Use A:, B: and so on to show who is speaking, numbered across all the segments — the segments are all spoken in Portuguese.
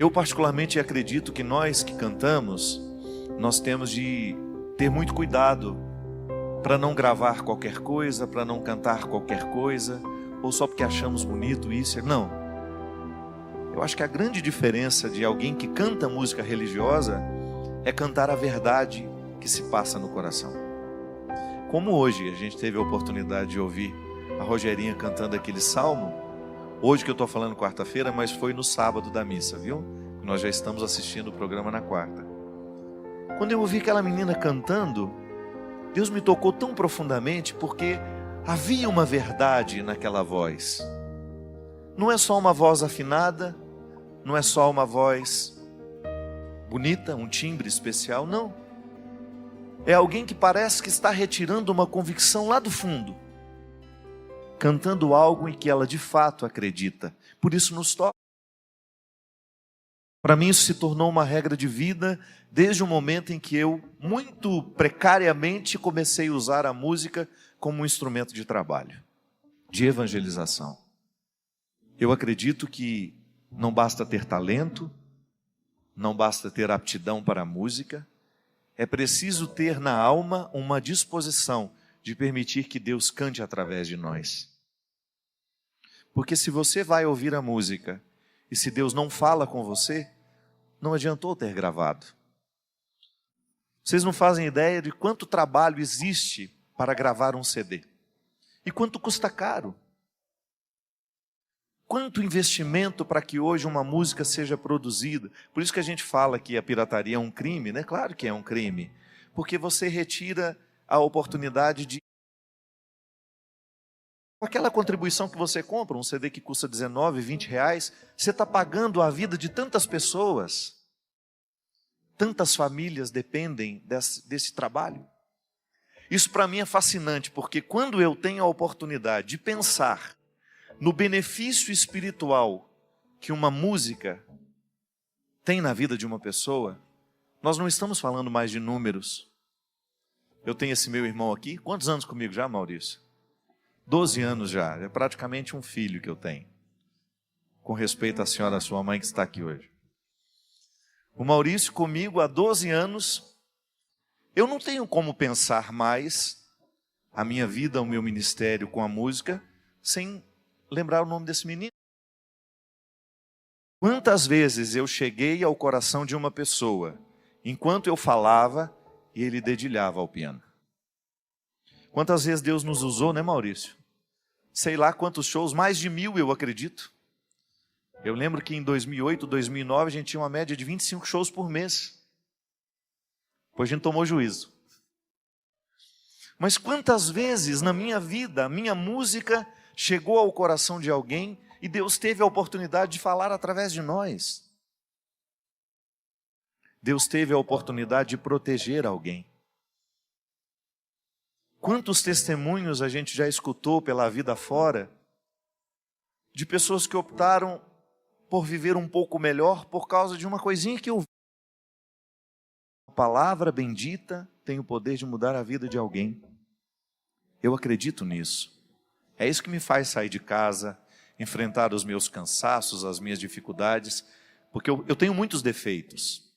A: Eu particularmente acredito que nós que cantamos, nós temos de ter muito cuidado para não gravar qualquer coisa, para não cantar qualquer coisa, ou só porque achamos bonito isso. Não. Eu acho que a grande diferença de alguém que canta música religiosa é cantar a verdade que se passa no coração. Como hoje a gente teve a oportunidade de ouvir a Rogerinha cantando aquele salmo, hoje que eu estou falando quarta-feira, mas foi no sábado da missa, viu? Nós já estamos assistindo o programa na quarta. Quando eu ouvi aquela menina cantando, Deus me tocou tão profundamente, porque havia uma verdade naquela voz. Não é só uma voz afinada, não é só uma voz bonita, um timbre especial, não. É alguém que parece que está retirando uma convicção lá do fundo, cantando algo em que ela de fato acredita. Por isso nos toca. Para mim isso se tornou uma regra de vida desde o momento em que eu, muito precariamente, comecei a usar a música como um instrumento de trabalho, de evangelização. Eu acredito que não basta ter talento, não basta ter aptidão para a música, é preciso ter na alma uma disposição de permitir que Deus cante através de nós. Porque se você vai ouvir a música e se Deus não fala com você, não adiantou ter gravado. Vocês não fazem ideia de quanto trabalho existe para gravar um CD. E quanto custa caro. Quanto investimento para que hoje uma música seja produzida. Por isso que a gente fala que a pirataria é um crime, né? Claro que é um crime. Porque você retira a oportunidade de... Aquela contribuição que você compra, um CD que custa 19, 20 reais, você está pagando a vida de tantas pessoas. Tantas famílias dependem desse trabalho. Isso para mim é fascinante, porque quando eu tenho a oportunidade de pensar no benefício espiritual que uma música tem na vida de uma pessoa, nós não estamos falando mais de números. Eu tenho esse meu irmão aqui, quantos anos comigo já, Maurício? 12 anos já, é praticamente um filho que eu tenho. Com respeito à senhora, a sua mãe que está aqui hoje. O Maurício comigo há 12 anos, eu não tenho como pensar mais a minha vida, o meu ministério com a música, sem lembrar o nome desse menino. Quantas vezes eu cheguei ao coração de uma pessoa, enquanto eu falava, e ele dedilhava ao piano. Quantas vezes Deus nos usou, né, Maurício? Sei lá quantos shows, mais de 1000 eu acredito. Eu lembro que em 2008, 2009, a gente tinha uma média de 25 shows por mês. Depois a gente tomou juízo. Mas quantas vezes na minha vida, a minha música chegou ao coração de alguém e Deus teve a oportunidade de falar através de nós. Deus teve a oportunidade de proteger alguém. Quantos testemunhos a gente já escutou pela vida fora de pessoas que optaram por viver um pouco melhor por causa de uma coisinha que eu vi. A palavra bendita tem o poder de mudar a vida de alguém. Eu acredito nisso. É isso que me faz sair de casa, enfrentar os meus cansaços, as minhas dificuldades, porque eu tenho muitos defeitos.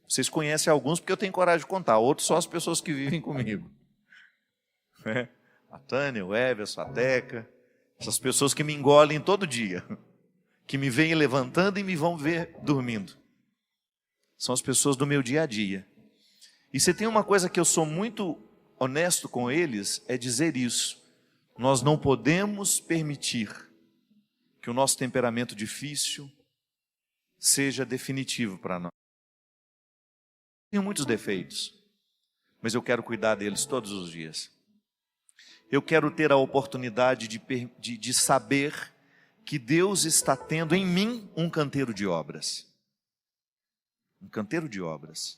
A: Vocês conhecem alguns porque eu tenho coragem de contar, outros só as pessoas que vivem comigo. A Tânia, o Everson, a Teca, essas pessoas que me engolem todo dia, que me veem levantando e me vão ver dormindo. São as pessoas do meu dia a dia. E se tem uma coisa que eu sou muito honesto com eles, é dizer isso. Nós não podemos permitir que o nosso temperamento difícil seja definitivo para nós. Tenho muitos defeitos, mas eu quero cuidar deles todos os dias. Eu quero ter a oportunidade de saber que Deus está tendo em mim um canteiro de obras. Um canteiro de obras.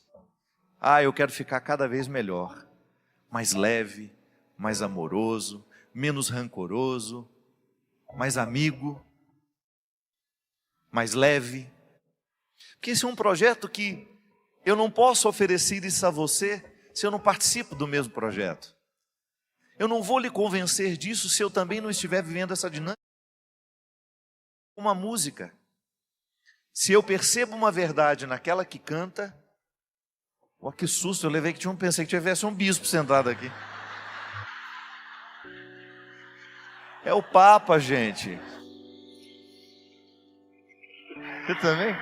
A: Eu quero ficar cada vez melhor, mais leve, mais amoroso, menos rancoroso, mais amigo, mais leve. Porque esse é um projeto que eu não posso oferecer isso a você se eu não participo do mesmo projeto. Eu não vou lhe convencer disso se eu também não estiver vivendo essa dinâmica. Uma música. Se eu percebo uma verdade naquela que canta, ó, que susto, eu levei que pensei que tivesse um bispo sentado aqui. É o Papa, gente. Você também?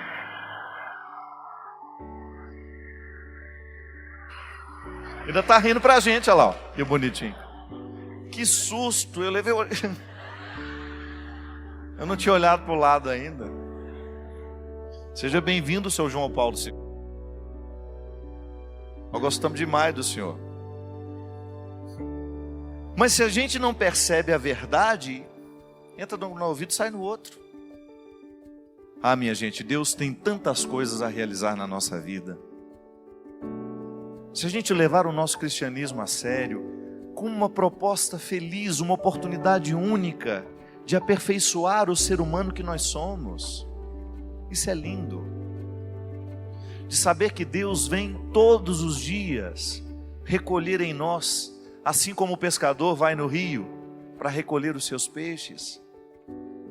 A: Ainda tá rindo pra gente, olha lá, ó, que bonitinho. Que susto, eu levei... Eu não tinha olhado pro lado ainda. Seja bem-vindo, seu João Paulo II. Nós gostamos demais do senhor. Mas se a gente não percebe a verdade, entra no ouvido e sai no outro. Ah, minha gente, Deus tem tantas coisas a realizar na nossa vida. Se a gente levar o nosso cristianismo a sério, com uma proposta feliz, uma oportunidade única de aperfeiçoar o ser humano que nós somos, isso é lindo. De saber que Deus vem todos os dias recolher em nós, assim como o pescador vai no rio para recolher os seus peixes.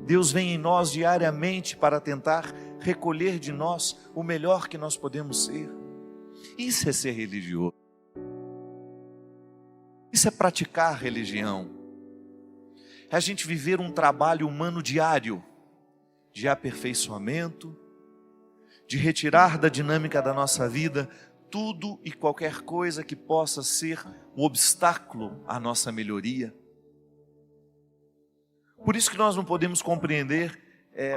A: Deus vem em nós diariamente para tentar recolher de nós o melhor que nós podemos ser. Isso é ser religioso. Isso é praticar religião. É a gente viver um trabalho humano diário de aperfeiçoamento, de retirar da dinâmica da nossa vida tudo e qualquer coisa que possa ser um obstáculo à nossa melhoria. Por isso que nós não podemos compreender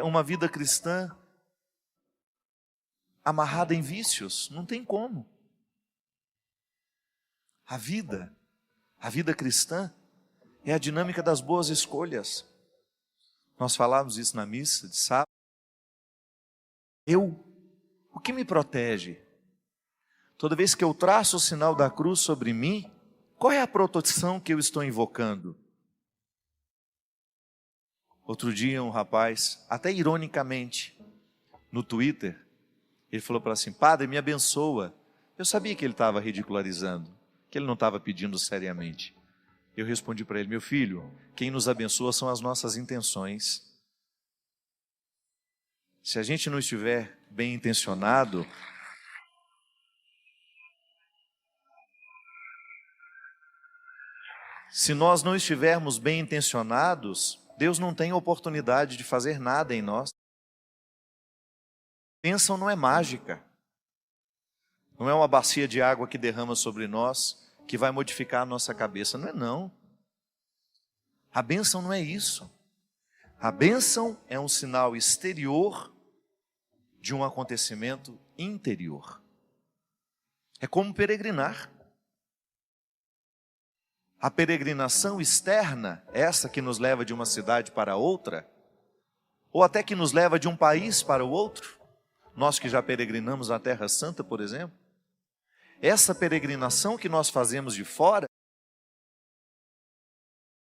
A: uma vida cristã amarrada em vícios. Não tem como. A vida cristã é a dinâmica das boas escolhas. Nós falávamos isso na missa de sábado. O que me protege? Toda vez que eu traço o sinal da cruz sobre mim, qual é a proteção que eu estou invocando? Outro dia um rapaz, até ironicamente, no Twitter, ele falou para assim: padre, me abençoa. Eu sabia que ele estava ridicularizando, que ele não estava pedindo seriamente. Eu respondi para ele: meu filho, quem nos abençoa são as nossas intenções. Se a gente não estiver bem intencionado, se nós não estivermos bem intencionados, Deus não tem oportunidade de fazer nada em nós. Bênção não é mágica. Não é uma bacia de água que derrama sobre nós, que vai modificar a nossa cabeça. Não é não. A bênção não é isso. A bênção é um sinal exterior de um acontecimento interior. É como peregrinar. A peregrinação externa, essa que nos leva de uma cidade para outra, ou até que nos leva de um país para o outro, nós que já peregrinamos na Terra Santa, por exemplo, essa peregrinação que nós fazemos de fora,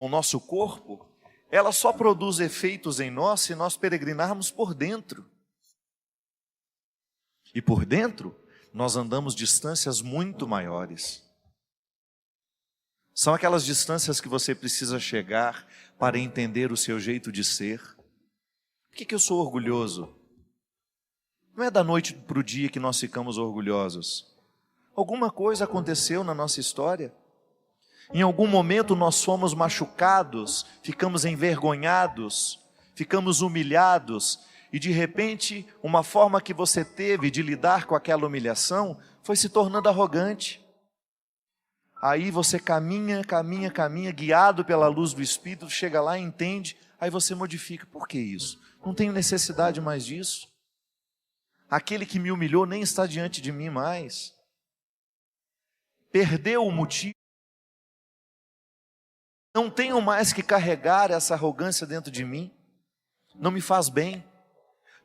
A: o nosso corpo, ela só produz efeitos em nós se nós peregrinarmos por dentro. E por dentro, nós andamos distâncias muito maiores. São aquelas distâncias que você precisa chegar para entender o seu jeito de ser. Por que eu sou orgulhoso? Não é da noite para o dia que nós ficamos orgulhosos. Alguma coisa aconteceu na nossa história. Em algum momento nós fomos machucados, ficamos envergonhados, ficamos humilhados, e de repente uma forma que você teve de lidar com aquela humilhação foi se tornando arrogante. Aí você caminha, guiado pela luz do Espírito, chega lá e entende, aí você modifica. Por que isso? Não tenho necessidade mais disso. Aquele que me humilhou nem está diante de mim mais. Perdeu o motivo. Não tenho mais que carregar essa arrogância dentro de mim. Não me faz bem.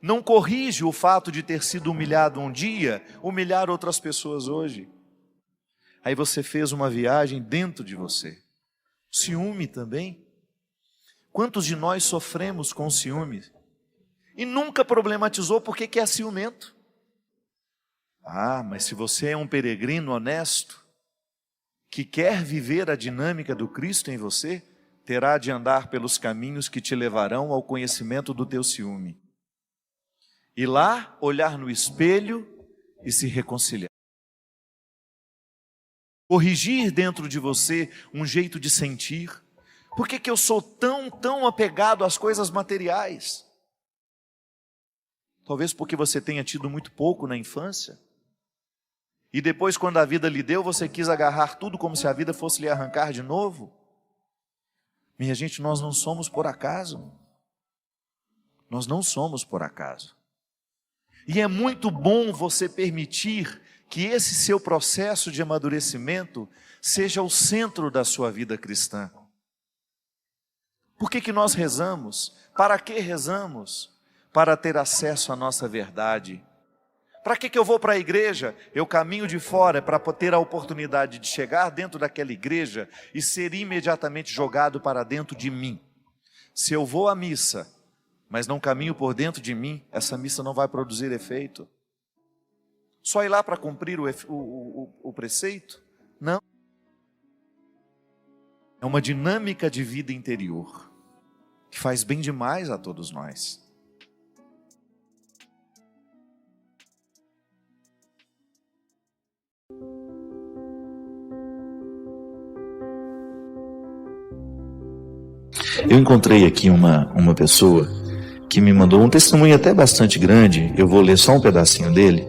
A: Não corrige o fato de ter sido humilhado um dia, humilhar outras pessoas hoje. Aí você fez uma viagem dentro de você. Ciúme também. Quantos de nós sofremos com ciúme? E nunca problematizou por que é ciumento. Ah, mas se você é um peregrino honesto, que quer viver a dinâmica do Cristo em você, terá de andar pelos caminhos que te levarão ao conhecimento do teu ciúme. Ir lá, olhar no espelho e se reconciliar. Corrigir dentro de você um jeito de sentir. Por que eu sou tão apegado às coisas materiais? Talvez porque você tenha tido muito pouco na infância. E depois, quando a vida lhe deu, você quis agarrar tudo como se a vida fosse lhe arrancar de novo. Minha gente, nós não somos por acaso. Nós não somos por acaso. E é muito bom você permitir que esse seu processo de amadurecimento seja o centro da sua vida cristã. Por que nós rezamos? Para que rezamos? Para ter acesso à nossa verdade. Para que eu vou para a igreja? Eu caminho de fora para ter a oportunidade de chegar dentro daquela igreja e ser imediatamente jogado para dentro de mim. Se eu vou à missa, mas não caminho por dentro de mim, essa missa não vai produzir efeito. Só ir lá para cumprir o preceito? Não. É uma dinâmica de vida interior, que faz bem demais a todos nós.
B: Eu encontrei aqui uma pessoa que me mandou um testemunho até bastante grande. Eu vou ler só um pedacinho dele.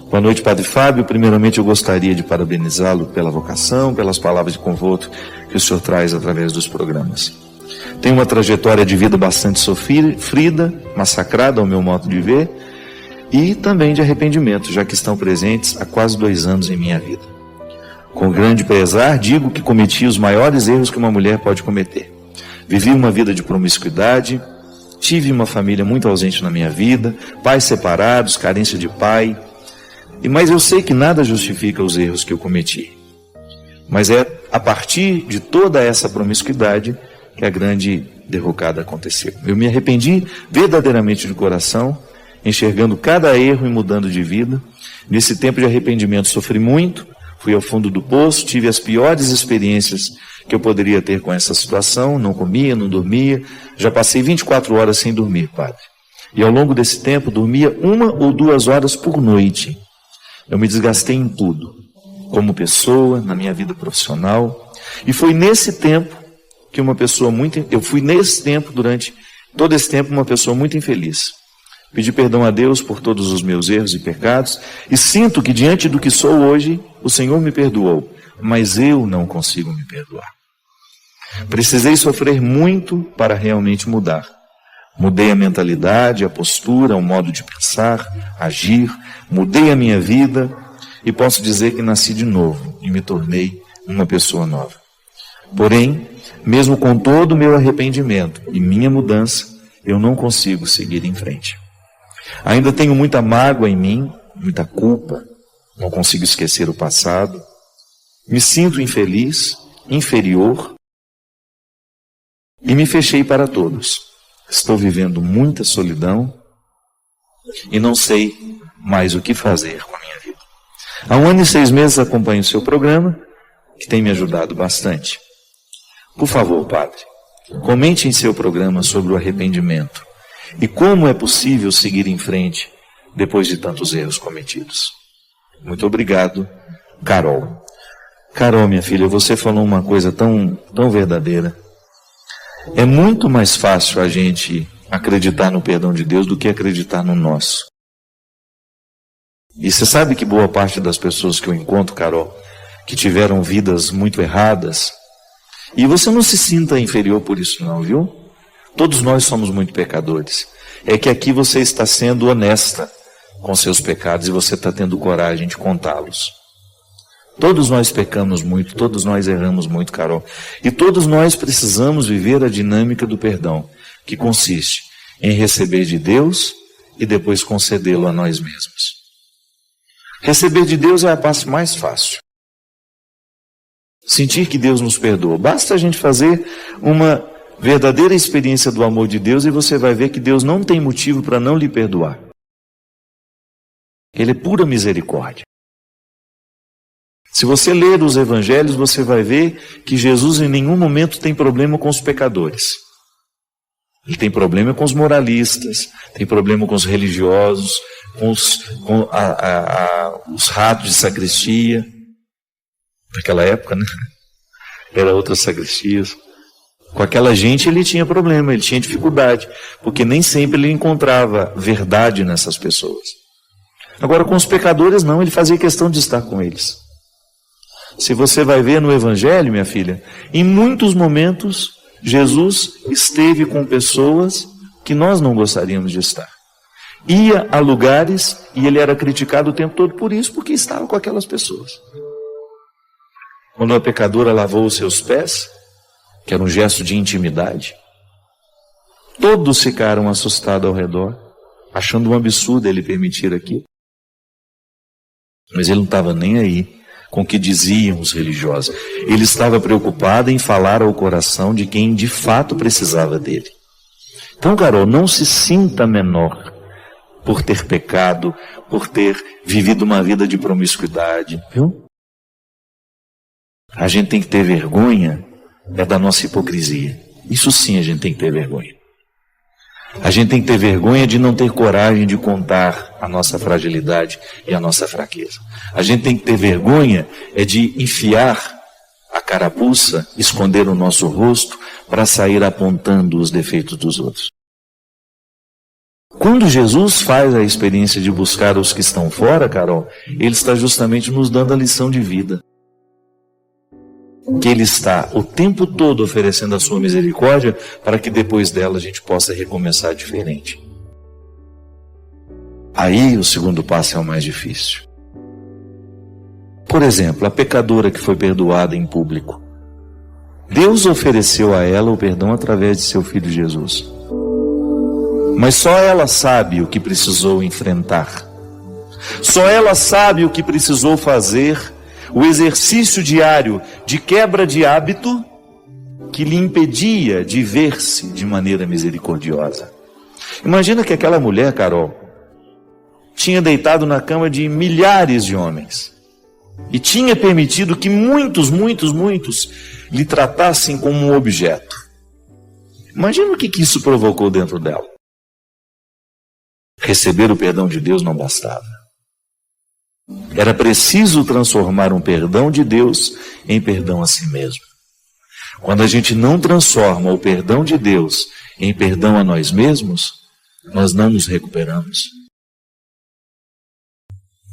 B: Boa noite, Padre Fábio. Primeiramente, eu gostaria de parabenizá-lo pela vocação, pelas palavras de conforto que o senhor traz através dos programas. Tenho uma trajetória de vida bastante sofrida, massacrada ao meu modo de ver, e também de arrependimento, já que estão presentes há quase 2 anos em minha vida. Com grande pesar, digo que cometi os maiores erros que uma mulher pode cometer. Vivi uma vida de promiscuidade, tive uma família muito ausente na minha vida, pais separados, carência de pai, mas eu sei que nada justifica os erros que eu cometi. Mas é a partir de toda essa promiscuidade que a grande derrocada aconteceu. Eu me arrependi verdadeiramente de coração, enxergando cada erro e mudando de vida. Nesse tempo de arrependimento sofri muito, fui ao fundo do poço, tive as piores experiências que eu poderia ter com essa situação, não comia, não dormia, já passei 24 horas sem dormir, padre. E ao longo desse tempo dormia 1 ou 2 horas por noite. Eu me desgastei em tudo, como pessoa, na minha vida profissional, e foi nesse tempo que durante todo esse tempo, uma pessoa muito infeliz. Pedi perdão a Deus por todos os meus erros e pecados, e sinto que diante do que sou hoje, o Senhor me perdoou, mas eu não consigo me perdoar. Precisei sofrer muito para realmente mudar. Mudei a mentalidade, a postura, o modo de pensar, agir, mudei a minha vida e posso dizer que nasci de novo e me tornei uma pessoa nova. Porém, mesmo com todo o meu arrependimento e minha mudança, eu não consigo seguir em frente. Ainda tenho muita mágoa em mim, muita culpa, não consigo esquecer o passado, me sinto infeliz, inferior e me fechei para todos. Estou vivendo muita solidão e não sei mais o que fazer com a minha vida. Há 1 ano e 6 meses acompanho o seu programa, que tem me ajudado bastante. Por favor, padre, comente em seu programa sobre o arrependimento e como é possível seguir em frente depois de tantos erros cometidos. Muito obrigado, Carol. Carol, minha filha, você falou uma coisa tão verdadeira. É muito mais fácil a gente acreditar no perdão de Deus do que acreditar no nosso. E você sabe que boa parte das pessoas que eu encontro, Carol, que tiveram vidas muito erradas, e você não se sinta inferior por isso não, viu? Todos nós somos muito pecadores. É que aqui você está sendo honesta com seus pecados e você está tendo coragem de contá-los. Todos nós pecamos muito, todos nós erramos muito, Carol. E todos nós precisamos viver a dinâmica do perdão, que consiste em receber de Deus e depois concedê-lo a nós mesmos. Receber de Deus é a parte mais fácil. Sentir que Deus nos perdoa. Basta a gente fazer uma verdadeira experiência do amor de Deus e você vai ver que Deus não tem motivo para não lhe perdoar. Ele é pura misericórdia. Se você ler os evangelhos, você vai ver que Jesus em nenhum momento tem problema com os pecadores. Ele tem problema com os moralistas, tem problema com os religiosos, com os ratos de sacristia. Naquela época, né? Era outras sacristias. Com aquela gente ele tinha problema, ele tinha dificuldade, porque nem sempre ele encontrava verdade nessas pessoas. Agora com os pecadores não, ele fazia questão de estar com eles. Se você vai ver no Evangelho, minha filha, em muitos momentos Jesus esteve com pessoas que nós não gostaríamos de estar. Ia a lugares e ele era criticado o tempo todo por isso, porque estava com aquelas pessoas. Quando a pecadora lavou os seus pés, que era um gesto de intimidade, todos ficaram assustados ao redor, achando um absurdo ele permitir aquilo. Mas ele não estava nem aí com o que diziam os religiosos. Ele estava preocupado em falar ao coração de quem de fato precisava dele. Então, Carol, não se sinta menor por ter pecado, por ter vivido uma vida de promiscuidade, viu? A gente tem que ter vergonha da nossa hipocrisia. Isso sim a gente tem que ter vergonha. A gente tem que ter vergonha de não ter coragem de contar a nossa fragilidade e a nossa fraqueza. A gente tem que ter vergonha de enfiar a carapuça, esconder o nosso rosto para sair apontando os defeitos dos outros. Quando Jesus faz a experiência de buscar os que estão fora, Carol, ele está justamente nos dando a lição de vida. Que ele está o tempo todo oferecendo a sua misericórdia para que depois dela a gente possa recomeçar diferente. Aí o segundo passo é o mais difícil. Por exemplo, a pecadora que foi perdoada em público. Deus ofereceu a ela o perdão através de seu Filho Jesus. Mas só ela sabe o que precisou enfrentar. Só ela sabe o que precisou fazer. O exercício diário de quebra de hábito que lhe impedia de ver-se de maneira misericordiosa. Imagina que aquela mulher, Carol, tinha deitado na cama de milhares de homens e tinha permitido que muitos lhe tratassem como um objeto. Imagina o que isso provocou dentro dela. Receber o perdão de Deus não bastava. Era preciso transformar um perdão de Deus em perdão a si mesmo. Quando a gente não transforma o perdão de Deus em perdão a nós mesmos, nós não nos recuperamos.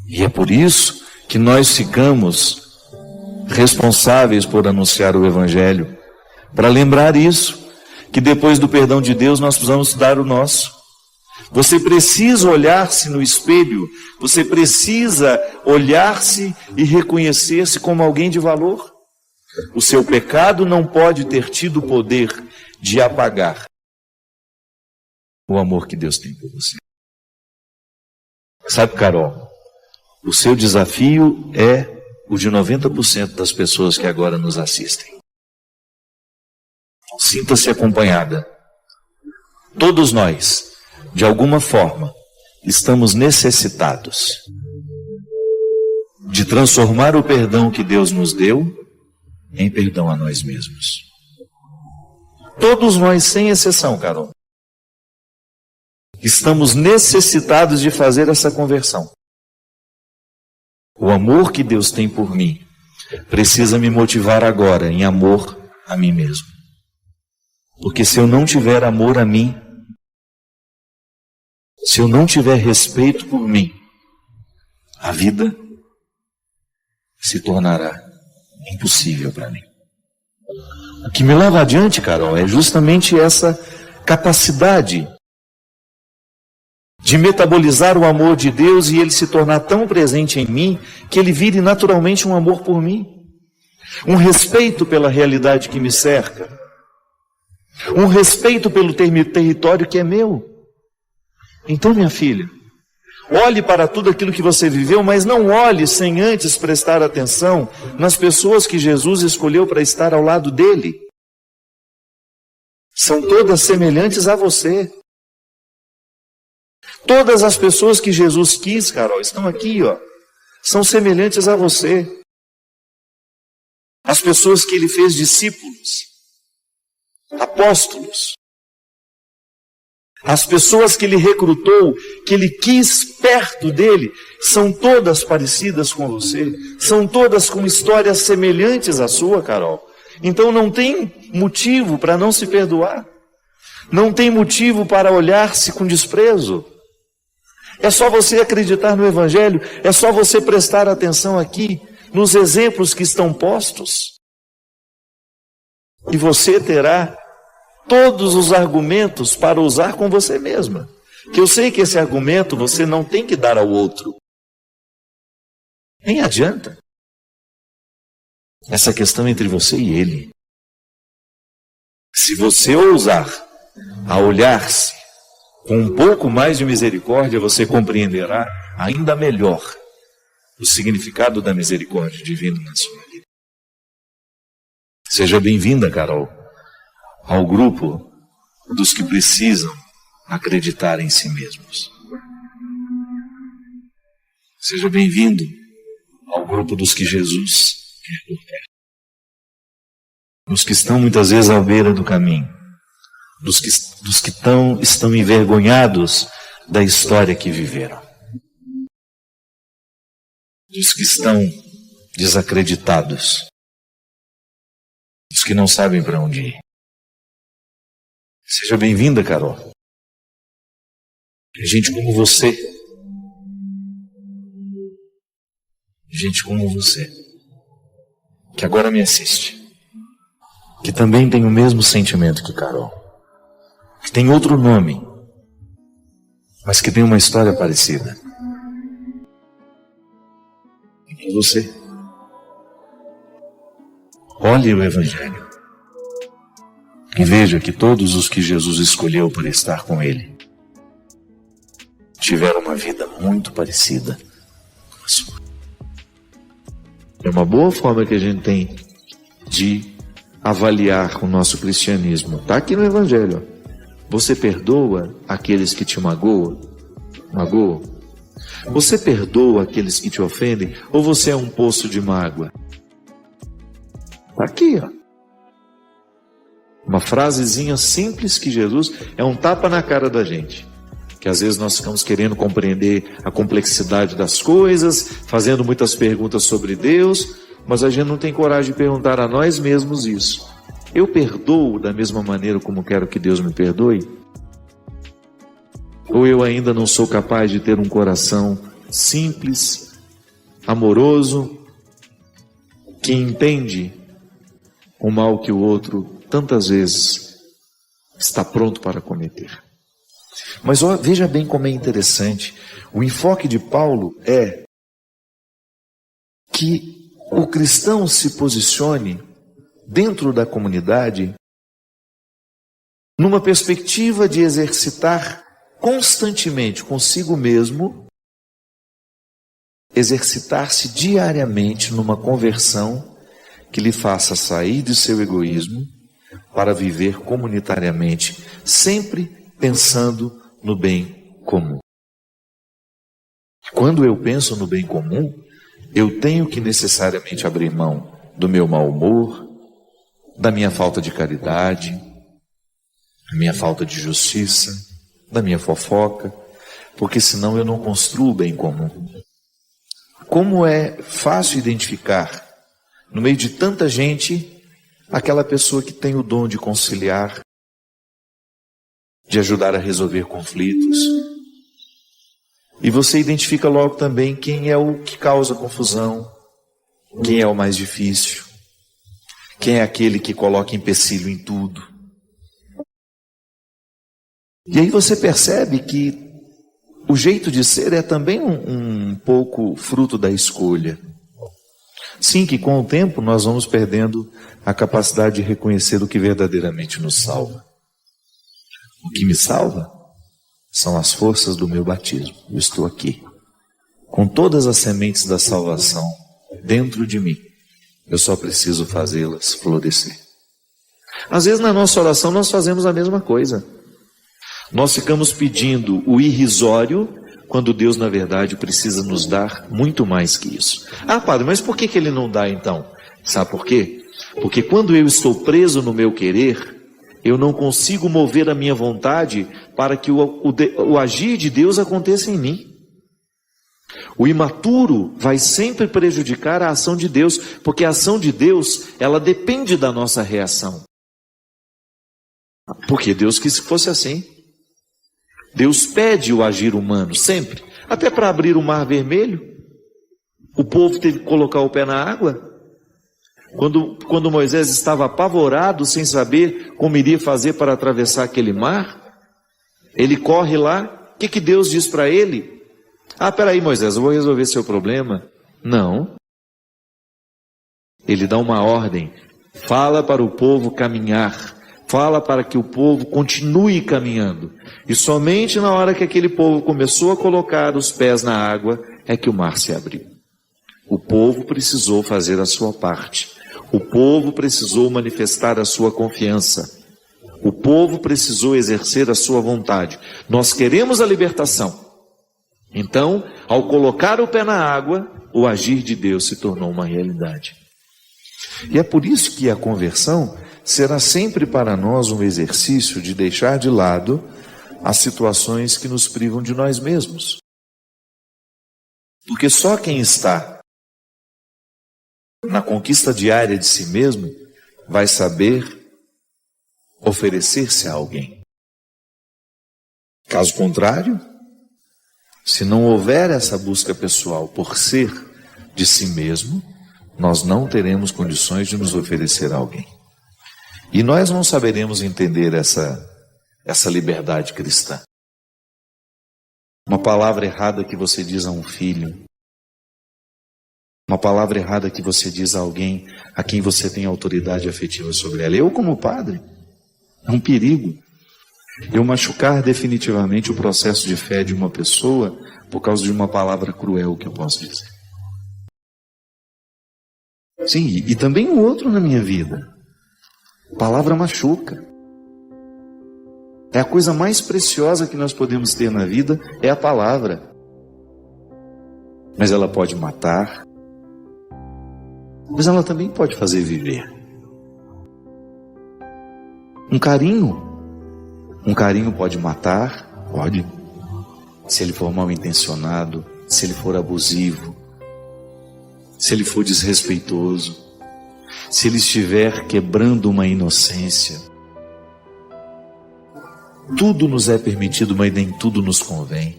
B: E é por isso que nós ficamos responsáveis por anunciar o Evangelho, para lembrar isso, que depois do perdão de Deus nós precisamos dar o nosso. Você precisa olhar-se no espelho, você precisa olhar-se e reconhecer-se como alguém de valor. O seu pecado não pode ter tido o poder de apagar o amor que Deus tem por você. Sabe, Carol, o seu desafio é o de 90% das pessoas que agora nos assistem. Sinta-se acompanhada. Todos nós, de alguma forma, estamos necessitados de transformar o perdão que Deus nos deu em perdão a nós mesmos. Todos nós, sem exceção, Carol, estamos necessitados de fazer essa conversão. O amor que Deus tem por mim precisa me motivar agora em amor a mim mesmo. Porque se eu não tiver amor a mim, se eu não tiver respeito por mim, a vida se tornará impossível para mim. O que me leva adiante, Carol, é justamente essa capacidade de metabolizar o amor de Deus e ele se tornar tão presente em mim que ele vire naturalmente um amor por mim, um respeito pela realidade que me cerca, um respeito pelo território que é meu. Então, minha filha, olhe para tudo aquilo que você viveu, mas não olhe sem antes prestar atenção nas pessoas que Jesus escolheu para estar ao lado dele. São todas semelhantes a você. Todas as pessoas que Jesus quis, Carol, estão aqui, ó, são semelhantes a você. As pessoas que ele fez discípulos, apóstolos, As pessoas que ele recrutou, que ele quis perto dele, são todas parecidas com você. São todas com histórias semelhantes à sua, Carol. Então não tem motivo para não se perdoar. Não tem motivo para olhar-se com desprezo. É só você acreditar no Evangelho. É só você prestar atenção aqui, nos exemplos que estão postos. E você terá todos os argumentos para usar com você mesma. Que eu sei que esse argumento você não tem que dar ao outro. Nem adianta. Essa questão entre você e ele. Se você ousar a olhar-se com um pouco mais de misericórdia, você compreenderá ainda melhor o significado da misericórdia divina na sua vida. Seja bem-vinda, Carol, ao grupo dos que precisam acreditar em si mesmos. Seja bem-vindo ao grupo dos que Jesus quer por perto. Os que estão muitas vezes à beira do caminho, dos que estão envergonhados da história que viveram, dos que estão desacreditados, dos que não sabem para onde ir. Seja bem-vinda, Carol. Gente como você. Gente como você, que agora me assiste, que também tem o mesmo sentimento que Carol, que tem outro nome, mas que tem uma história parecida. E com você, olhe o Evangelho e veja que todos os que Jesus escolheu para estar com Ele tiveram uma vida muito parecida com a sua. É uma boa forma que a gente tem de avaliar o nosso cristianismo. Está aqui no Evangelho. Você perdoa aqueles que te magoam? Você perdoa aqueles que te ofendem? Ou você é um poço de mágoa? Está aqui, ó. Uma frasezinha simples que Jesus é um tapa na cara da gente. Que às vezes nós ficamos querendo compreender a complexidade das coisas, fazendo muitas perguntas sobre Deus, mas a gente não tem coragem de perguntar a nós mesmos isso. Eu perdoo da mesma maneira como quero que Deus me perdoe? Ou eu ainda não sou capaz de ter um coração simples, amoroso, que entende o mal que o outro tantas vezes está pronto para cometer? Mas veja bem como é interessante. O enfoque de Paulo é que o cristão se posicione dentro da comunidade numa perspectiva de exercitar constantemente consigo mesmo, exercitar-se diariamente numa conversão que lhe faça sair de seu egoísmo para viver comunitariamente, sempre pensando no bem comum. Quando eu penso no bem comum, eu tenho que necessariamente abrir mão do meu mau humor, da minha falta de caridade, da minha falta de justiça, da minha fofoca, porque senão eu não construo o bem comum. Como é fácil identificar, no meio de tanta gente, aquela pessoa que tem o dom de conciliar, de ajudar a resolver conflitos. E você identifica logo também quem é o que causa confusão, quem é o mais difícil, quem é aquele que coloca empecilho em tudo. E aí você percebe que o jeito de ser é também um pouco fruto da escolha. Sim, que com o tempo nós vamos perdendo a capacidade de reconhecer o que verdadeiramente nos salva. O que me salva são as forças do meu batismo. Eu estou aqui, com todas as sementes da salvação dentro de mim. Eu só preciso fazê-las florescer. Às vezes na nossa oração nós fazemos a mesma coisa. Nós ficamos pedindo o irrisório, quando Deus na verdade precisa nos dar muito mais que isso. Ah, padre, mas por que Ele não dá então? Sabe por quê? Porque quando eu estou preso no meu querer, Eu não consigo mover a minha vontade para que o agir de Deus aconteça em mim. O imaturo vai sempre prejudicar a ação de Deus, porque a ação de Deus, ela depende da nossa reação. Porque Deus quis que fosse assim. Deus pede o agir humano, sempre. Até para abrir o Mar Vermelho, o povo teve que colocar o pé na água. Quando Moisés estava apavorado, sem saber como iria fazer para atravessar aquele mar, ele corre lá, o que Deus diz para ele? Peraí, Moisés, eu vou resolver seu problema. Não. Ele dá uma ordem, fala para o povo caminhar, fala para que o povo continue caminhando. E somente na hora que aquele povo começou a colocar os pés na água, é que o mar se abriu. O povo precisou fazer a sua parte. O povo precisou manifestar a sua confiança. O povo precisou exercer a sua vontade. Nós queremos a libertação. Então, ao colocar o pé na água, o agir de Deus se tornou uma realidade. E é por isso que a conversão será sempre para nós um exercício de deixar de lado as situações que nos privam de nós mesmos. Porque só quem está na conquista diária de si mesmo vai saber oferecer-se a alguém. Caso contrário, se não houver essa busca pessoal por ser de si mesmo, nós não teremos condições de nos oferecer a alguém. E nós não saberemos entender essa liberdade cristã. Uma palavra errada que você diz a um filho, uma palavra errada que você diz a alguém a quem você tem autoridade afetiva sobre ela. Eu, como padre, é um perigo eu machucar definitivamente o processo de fé de uma pessoa por causa de uma palavra cruel que eu posso dizer. Sim, e também o outro na minha vida. Palavra machuca. É a coisa mais preciosa que nós podemos ter na vida, é a palavra. Mas ela pode matar, mas ela também pode fazer viver. Um carinho pode matar, pode, se ele for mal intencionado, se ele for abusivo, se ele for desrespeitoso, se ele estiver quebrando uma inocência. Tudo nos é permitido, mas nem tudo nos convém.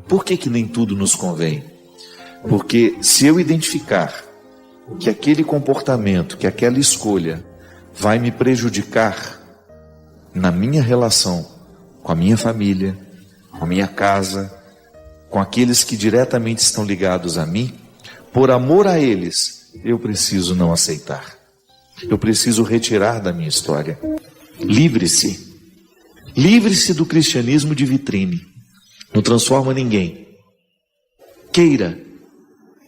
B: Por que nem tudo nos convém? Porque se eu identificar que aquele comportamento, que aquela escolha vai me prejudicar na minha relação com a minha família, com a minha casa, com aqueles que diretamente estão ligados a mim, por amor a eles, eu preciso não aceitar. Eu preciso retirar da minha história. Livre-se. Livre-se do cristianismo de vitrine. Não transforma ninguém. Queira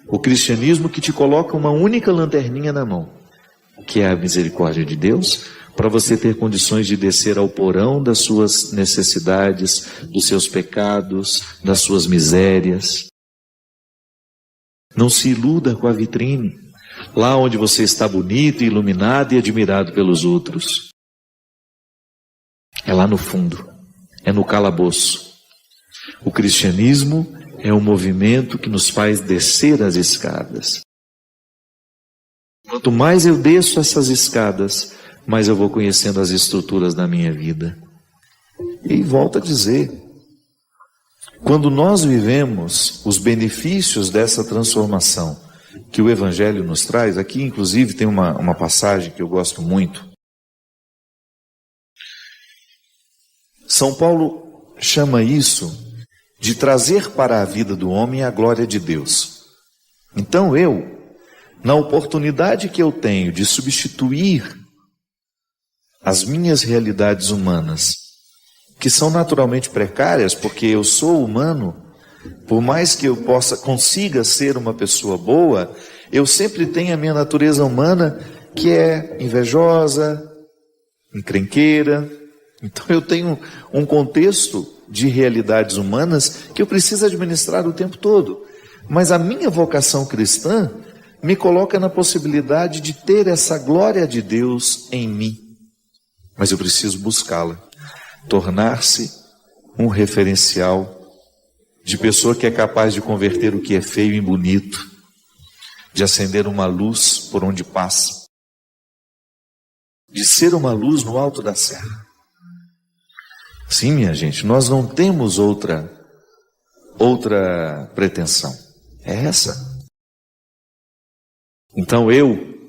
B: o cristianismo que te coloca uma única lanterninha na mão, que é a misericórdia de Deus, para você ter condições de descer ao porão das suas necessidades, dos seus pecados, das suas misérias. Não se iluda com a vitrine, lá onde você está bonito, iluminado e admirado pelos outros. É lá no fundo, é no calabouço. O cristianismo é um movimento que nos faz descer as escadas. Quanto mais eu desço essas escadas, mais eu vou conhecendo as estruturas da minha vida. E volto a dizer, quando nós vivemos os benefícios dessa transformação que o Evangelho nos traz, aqui inclusive tem uma passagem que eu gosto muito. São Paulo chama isso de trazer para a vida do homem a glória de Deus. Então na oportunidade que eu tenho de substituir as minhas realidades humanas, que são naturalmente precárias, porque eu sou humano, por mais que eu consiga ser uma pessoa boa, eu sempre tenho a minha natureza humana que é invejosa, encrenqueira. Então eu tenho um contexto de realidades humanas que eu preciso administrar o tempo todo. Mas a minha vocação cristã me coloca na possibilidade de ter essa glória de Deus em mim. mas eu preciso buscá-la, tornar-se um referencial de pessoa que é capaz de converter o que é feio em bonito, de acender uma luz por onde passa, de ser uma luz no alto da serra. Sim, minha gente, nós não temos outra pretensão. É essa. Então eu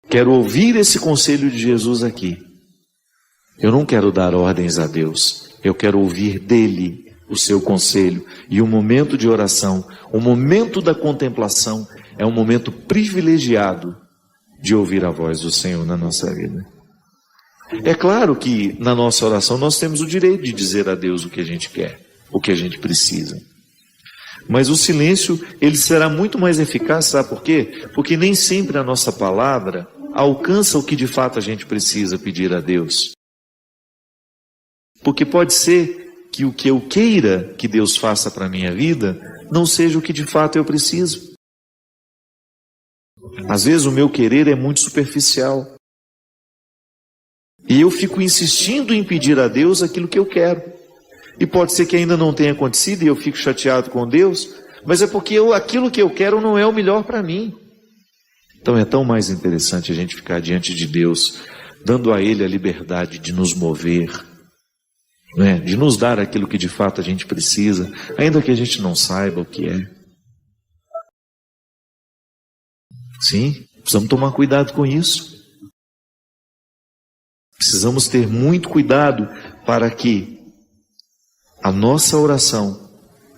B: quero ouvir esse conselho de Jesus aqui. Eu não quero dar ordens a Deus. Eu quero ouvir dele o seu conselho. E o momento de oração, o momento da contemplação, é um momento privilegiado de ouvir a voz do Senhor na nossa vida. É claro que na nossa oração nós temos o direito de dizer a Deus o que a gente quer, o que a gente precisa. Mas o silêncio, ele será muito mais eficaz, sabe por quê? Porque nem sempre a nossa palavra alcança o que de fato a gente precisa pedir a Deus. Porque pode ser que o que eu queira que Deus faça para a minha vida não seja o que de fato eu preciso. Às vezes o meu querer é muito superficial. E eu fico insistindo em pedir a Deus aquilo que eu quero. E pode ser que ainda não tenha acontecido e eu fico chateado com Deus, mas é porque aquilo que eu quero não é o melhor para mim. Então é tão mais interessante a gente ficar diante de Deus, dando a Ele a liberdade de nos mover, né? De nos dar aquilo que de fato a gente precisa, ainda que a gente não saiba o que é. Sim, precisamos tomar cuidado com isso. Precisamos ter muito cuidado para que a nossa oração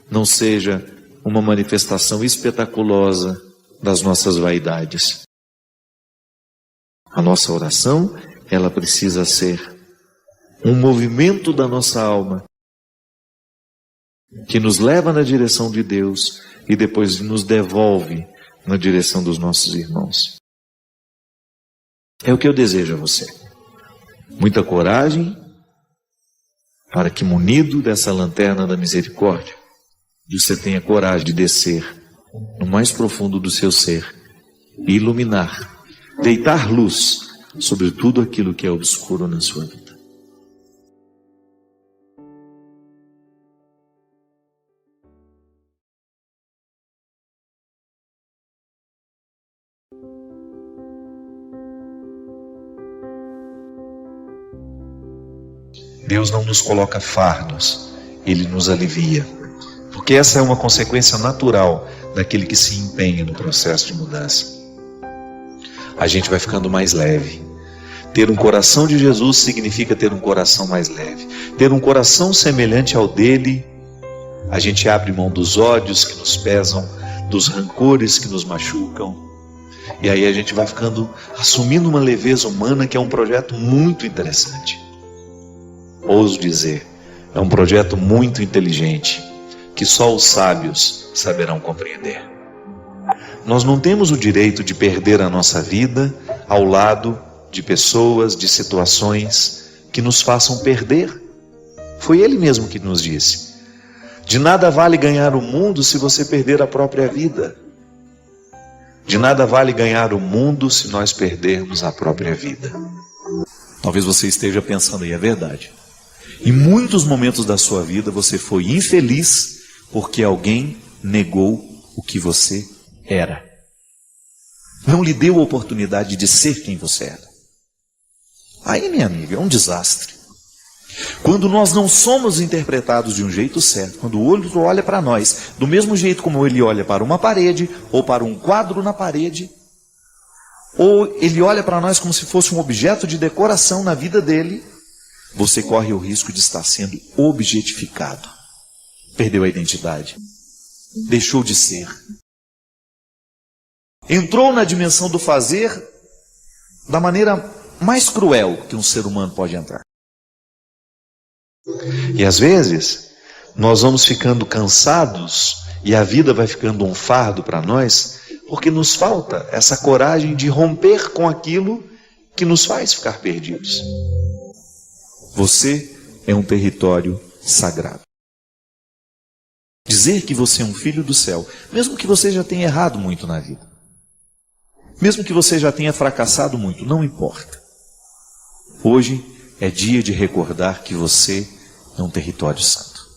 B: não seja uma manifestação espetaculosa das nossas vaidades. A nossa oração, ela precisa ser um movimento da nossa alma que nos leva na direção de Deus e depois nos devolve na direção dos nossos irmãos. É o que eu desejo a você. Muita coragem para que, munido dessa lanterna da misericórdia, você tenha coragem de descer no mais profundo do seu ser e iluminar, deitar luz sobre tudo aquilo que é obscuro na sua vida. Deus não nos coloca fardos, Ele nos alivia. Porque essa é uma consequência natural daquele que se empenha no processo de mudança. A gente vai ficando mais leve. Ter um coração de Jesus significa ter um coração mais leve. Ter um coração semelhante ao dele, a gente abre mão dos ódios que nos pesam, dos rancores que nos machucam. E aí a gente vai assumindo uma leveza humana que é um projeto muito interessante. Ouso dizer, é um projeto muito inteligente, que só os sábios saberão compreender. Nós não temos o direito de perder a nossa vida ao lado de pessoas, de situações que nos façam perder. Foi Ele mesmo que nos disse: de nada vale ganhar o mundo se você perder a própria vida. De nada vale ganhar o mundo se nós perdermos a própria vida. Talvez você esteja pensando, e é verdade. Em muitos momentos da sua vida você foi infeliz porque alguém negou o que você era. Não lhe deu a oportunidade de ser quem você era. Aí, minha amiga, é um desastre. Quando nós não somos interpretados de um jeito certo, quando o outro olha para nós, do mesmo jeito como ele olha para uma parede, ou para um quadro na parede, ou ele olha para nós como se fosse um objeto de decoração na vida dele, você corre o risco de estar sendo objetificado. Perdeu a identidade. Deixou de ser. Entrou na dimensão do fazer da maneira mais cruel que um ser humano pode entrar. E às vezes, nós vamos ficando cansados e a vida vai ficando um fardo para nós, porque nos falta essa coragem de romper com aquilo que nos faz ficar perdidos. Você é um território sagrado. Dizer que você é um filho do céu, mesmo que você já tenha errado muito na vida, mesmo que você já tenha fracassado muito, não importa.
A: Hoje é dia de recordar que você é um território santo.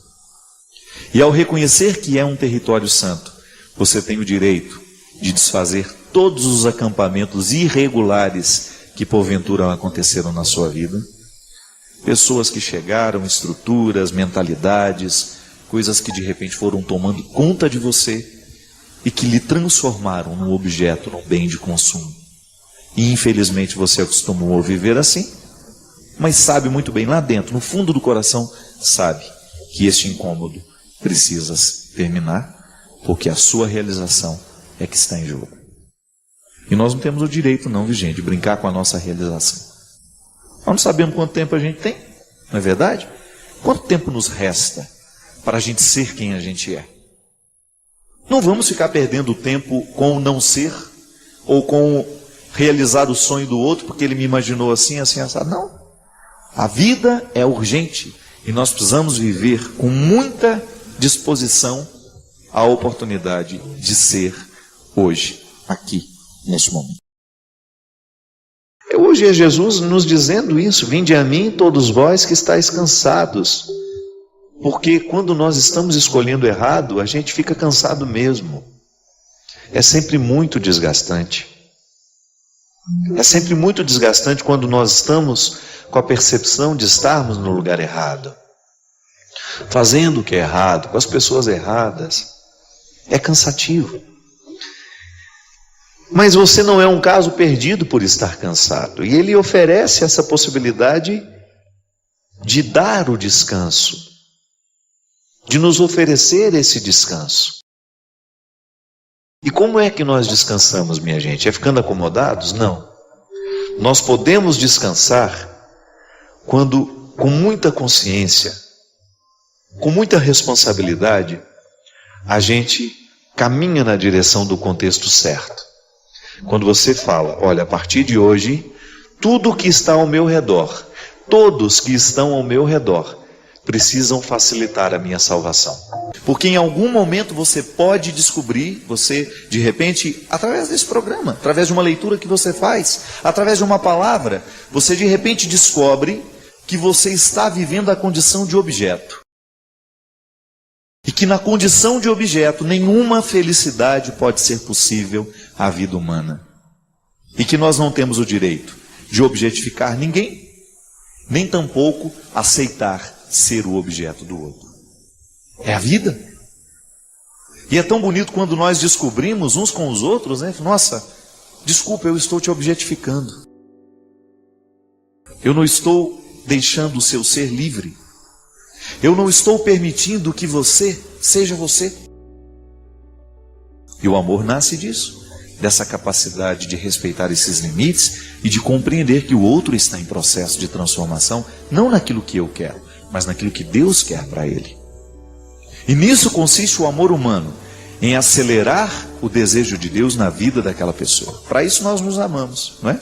A: E ao reconhecer que é um território santo, você tem o direito de desfazer todos os acampamentos irregulares que porventura aconteceram na sua vida. Pessoas que chegaram, estruturas, mentalidades, coisas que de repente foram tomando conta de você e que lhe transformaram num objeto, num bem de consumo. E infelizmente você acostumou a viver assim, mas sabe muito bem lá dentro, no fundo do coração, sabe que este incômodo precisa terminar, porque a sua realização é que está em jogo. E nós não temos o direito não, gente, de brincar com a nossa realização. Nós não sabemos quanto tempo a gente tem, não é verdade? Quanto tempo nos resta para a gente ser quem a gente é? Não vamos ficar perdendo tempo com o não ser, ou com realizar o sonho do outro, porque ele me imaginou assim, assim, assim. Não. A vida é urgente e nós precisamos viver com muita disposição a oportunidade de ser hoje, aqui, neste momento. Hoje é Jesus nos dizendo isso: vinde a mim todos vós que estáis cansados. Porque quando nós estamos escolhendo errado, a gente fica cansado mesmo. É sempre muito desgastante. É sempre muito desgastante quando nós estamos com a percepção de estarmos no lugar errado, fazendo o que é errado, com as pessoas erradas. É cansativo. Mas você não é um caso perdido por estar cansado. E ele oferece essa possibilidade de dar o descanso, de nos oferecer esse descanso. E como é que nós descansamos, minha gente? É ficando acomodados? Não. Nós podemos descansar quando, com muita consciência, com muita responsabilidade, a gente caminha na direção do contexto certo. Quando você fala, olha, a partir de hoje, tudo que está ao meu redor, todos que estão ao meu redor, precisam facilitar a minha salvação. Porque em algum momento você pode descobrir, você de repente, através desse programa, através de uma leitura que você faz, através de uma palavra, você de repente descobre que você está vivendo a condição de objeto. E que na condição de objeto nenhuma felicidade pode ser possível à vida humana. E que nós não temos o direito de objetificar ninguém, nem tampouco aceitar ser o objeto do outro. É a vida. E é tão bonito quando nós descobrimos uns com os outros, né? Nossa, desculpa, eu estou te objetificando. Eu não estou deixando o seu ser livre. Eu não estou permitindo que você seja você. E o amor nasce disso, dessa capacidade de respeitar esses limites e de compreender que o outro está em processo de transformação, não naquilo que eu quero, mas naquilo que Deus quer para ele. E nisso consiste o amor humano, em acelerar o desejo de Deus na vida daquela pessoa. Para isso nós nos amamos, não é?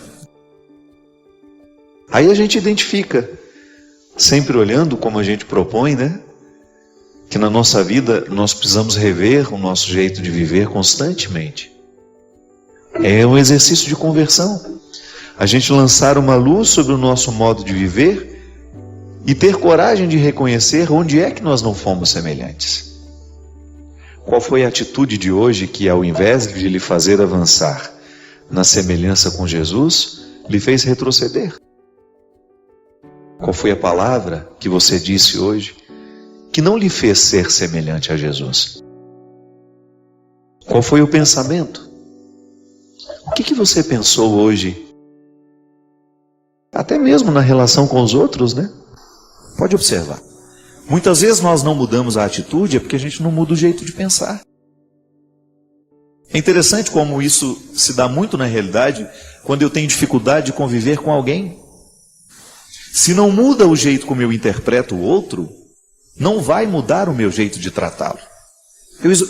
A: Aí a gente identifica, sempre olhando como a gente propõe, né? Que na nossa vida nós precisamos rever o nosso jeito de viver constantemente. É um exercício de conversão. A gente lançar uma luz sobre o nosso modo de viver e ter coragem de reconhecer onde é que nós não fomos semelhantes. Qual foi a atitude de hoje que, ao invés de lhe fazer avançar na semelhança com Jesus, lhe fez retroceder? Qual foi a palavra que você disse hoje que não lhe fez ser semelhante a Jesus? Qual foi o pensamento? O que você pensou hoje? Até mesmo na relação com os outros, né? Pode observar. Muitas vezes nós não mudamos a atitude, é porque a gente não muda o jeito de pensar. É interessante como isso se dá muito na realidade, quando eu tenho dificuldade de conviver com alguém. Se não muda o jeito como eu interpreto o outro, não vai mudar o meu jeito de tratá-lo.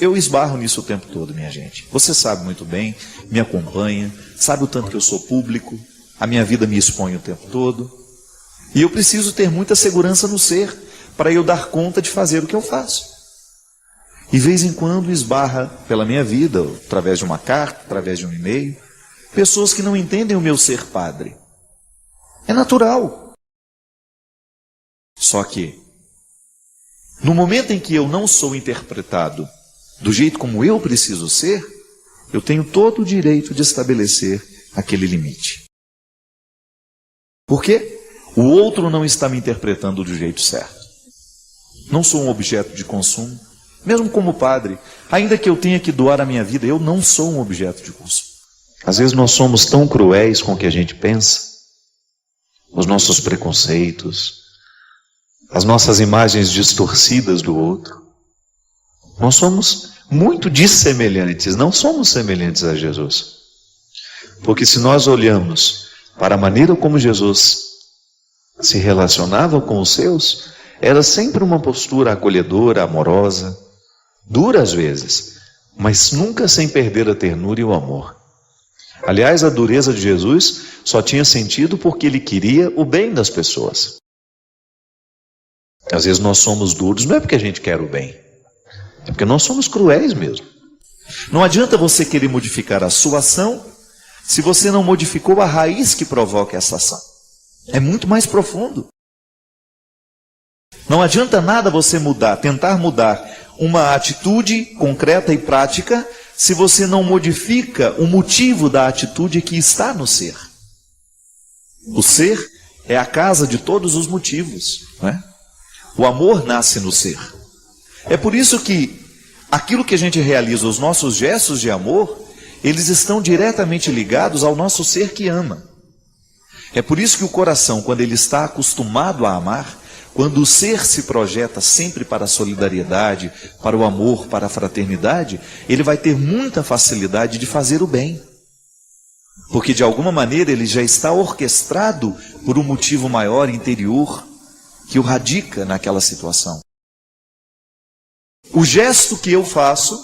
A: Eu esbarro nisso o tempo todo, minha gente. Você sabe muito bem, me acompanha, sabe o tanto que eu sou público, a minha vida me expõe o tempo todo. E eu preciso ter muita segurança no ser, para eu dar conta de fazer o que eu faço. E de vez em quando esbarra pela minha vida, através de uma carta, através de um e-mail, pessoas que não entendem o meu ser padre. É natural. Só que, no momento em que eu não sou interpretado do jeito como eu preciso ser, eu tenho todo o direito de estabelecer aquele limite. Por quê? O outro não está me interpretando do jeito certo. Não sou um objeto de consumo. Mesmo como padre, ainda que eu tenha que doar a minha vida, eu não sou um objeto de consumo.
B: Às vezes nós somos tão cruéis com o que a gente pensa, os nossos preconceitos, as nossas imagens distorcidas do outro. Nós somos muito dissemelhantes, não somos semelhantes a Jesus. Porque se nós olhamos para a maneira como Jesus se relacionava com os seus, era sempre uma postura acolhedora, amorosa, dura às vezes, mas nunca sem perder a ternura e o amor. Aliás, a dureza de Jesus só tinha sentido porque ele queria o bem das pessoas. Às vezes nós somos duros, não é porque a gente quer o bem, é porque nós somos cruéis mesmo.
A: Não adianta você querer modificar a sua ação se você não modificou a raiz que provoca essa ação. É muito mais profundo. Não adianta nada você tentar mudar uma atitude concreta e prática, se você não modifica o motivo da atitude que está no ser. O ser é a casa de todos os motivos, não é? O amor nasce no ser. É por isso que aquilo que a gente realiza, os nossos gestos de amor, eles estão diretamente ligados ao nosso ser que ama. É por isso que o coração, quando ele está acostumado a amar, quando o ser se projeta sempre para a solidariedade, para o amor, para a fraternidade, ele vai ter muita facilidade de fazer o bem. Porque de alguma maneira ele já está orquestrado por um motivo maior interior que o radica naquela situação. O gesto que eu faço,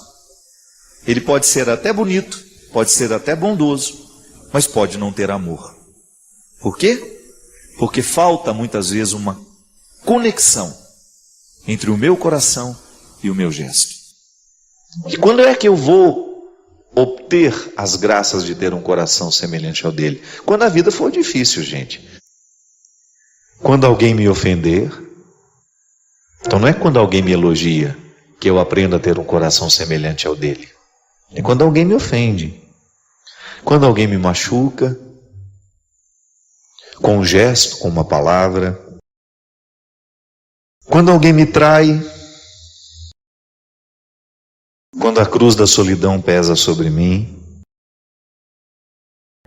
A: ele pode ser até bonito, pode ser até bondoso, mas pode não ter amor. Por quê? Porque falta muitas vezes uma conexão entre o meu coração e o meu gesto.
B: E quando é que eu vou obter as graças de ter um coração semelhante ao dele? Quando a vida for difícil, gente. Quando alguém me ofender. Então não é quando alguém me elogia que eu aprendo a ter um coração semelhante ao dele. É quando alguém me ofende. Quando alguém me machuca, com um gesto, com uma palavra. Quando alguém me trai, quando a cruz da solidão pesa sobre mim,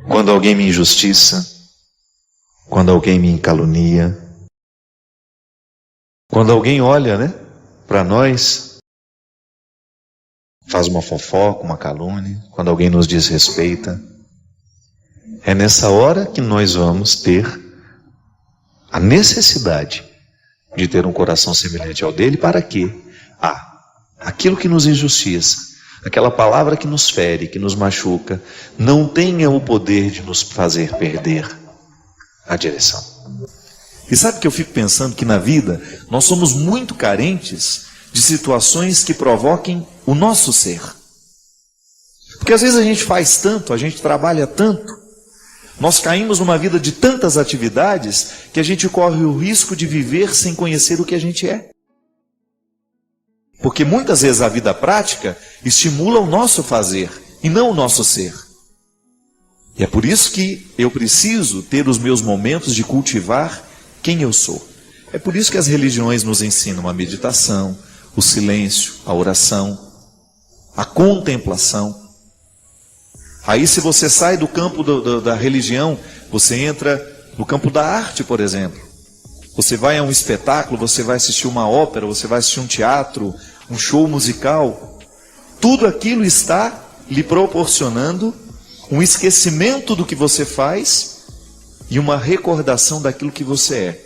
B: quando alguém me injustiça, quando alguém me calunia, quando alguém olha, para nós, faz uma fofoca, uma calúnia, quando alguém nos desrespeita, é nessa hora que nós vamos ter a necessidade de ter um coração semelhante ao dele. Para quê? Aquilo que nos injustiça, aquela palavra que nos fere, que nos machuca, não tenha o poder de nos fazer perder a direção.
A: E sabe que eu fico pensando que na vida nós somos muito carentes de situações que provoquem o nosso ser. Porque às vezes a gente faz tanto, a gente trabalha tanto, nós caímos numa vida de tantas atividades que a gente corre o risco de viver sem conhecer o que a gente é. Porque muitas vezes a vida prática estimula o nosso fazer e não o nosso ser. E é por isso que eu preciso ter os meus momentos de cultivar quem eu sou. É por isso que as religiões nos ensinam a meditação, o silêncio, a oração, a contemplação. Aí se você sai do campo da religião, você entra no campo da arte, por exemplo. Você vai a um espetáculo, você vai assistir uma ópera, você vai assistir um teatro, um show musical. Tudo aquilo está lhe proporcionando um esquecimento do que você faz e uma recordação daquilo que você é.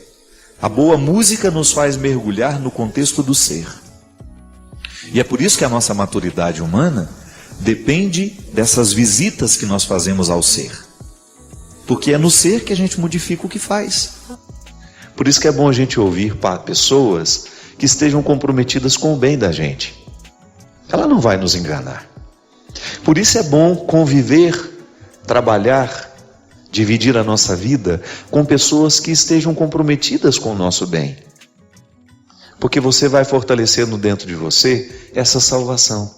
A: A boa música nos faz mergulhar no contexto do ser. E é por isso que a nossa maturidade humana depende dessas visitas que nós fazemos ao ser. Porque é no ser que a gente modifica o que faz.
B: Por isso que é bom a gente ouvir para pessoas que estejam comprometidas com o bem da gente. Ela não vai nos enganar. Por isso é bom conviver, trabalhar, dividir a nossa vida com pessoas que estejam comprometidas com o nosso bem. porque você vai fortalecendo dentro de você essa salvação.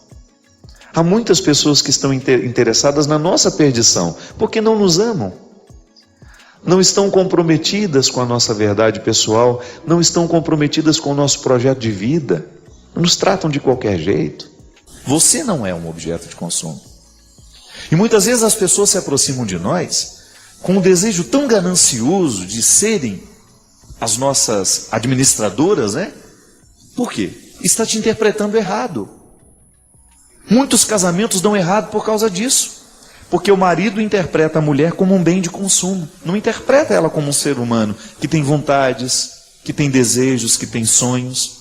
B: Há muitas pessoas que estão interessadas na nossa perdição, porque não nos amam. Não estão comprometidas com a nossa verdade pessoal, não estão comprometidas com o nosso projeto de vida, nos tratam de qualquer jeito. Você não é um objeto de consumo. E muitas vezes as pessoas se aproximam de nós com um desejo tão ganancioso de serem as nossas administradoras, né? Por quê? Está te interpretando errado. Muitos casamentos dão errado por causa disso. Porque o marido interpreta a mulher como um bem de consumo. Não interpreta ela como um ser humano que tem vontades, que tem desejos, que tem sonhos.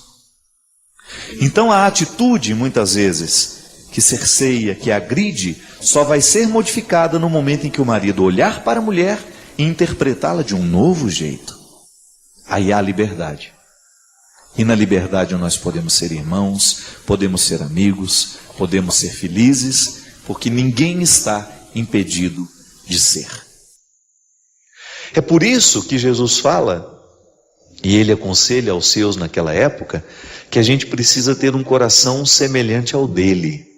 B: Então a atitude, muitas vezes, que cerceia, que agride, só vai ser modificada no momento em que o marido olhar para a mulher e interpretá-la de um novo jeito. Aí há liberdade. E na liberdade nós podemos ser irmãos, podemos ser amigos, podemos ser felizes, porque ninguém está impedido de ser. É por isso que Jesus fala, e ele aconselha aos seus naquela época, que a gente precisa ter um coração semelhante ao dele.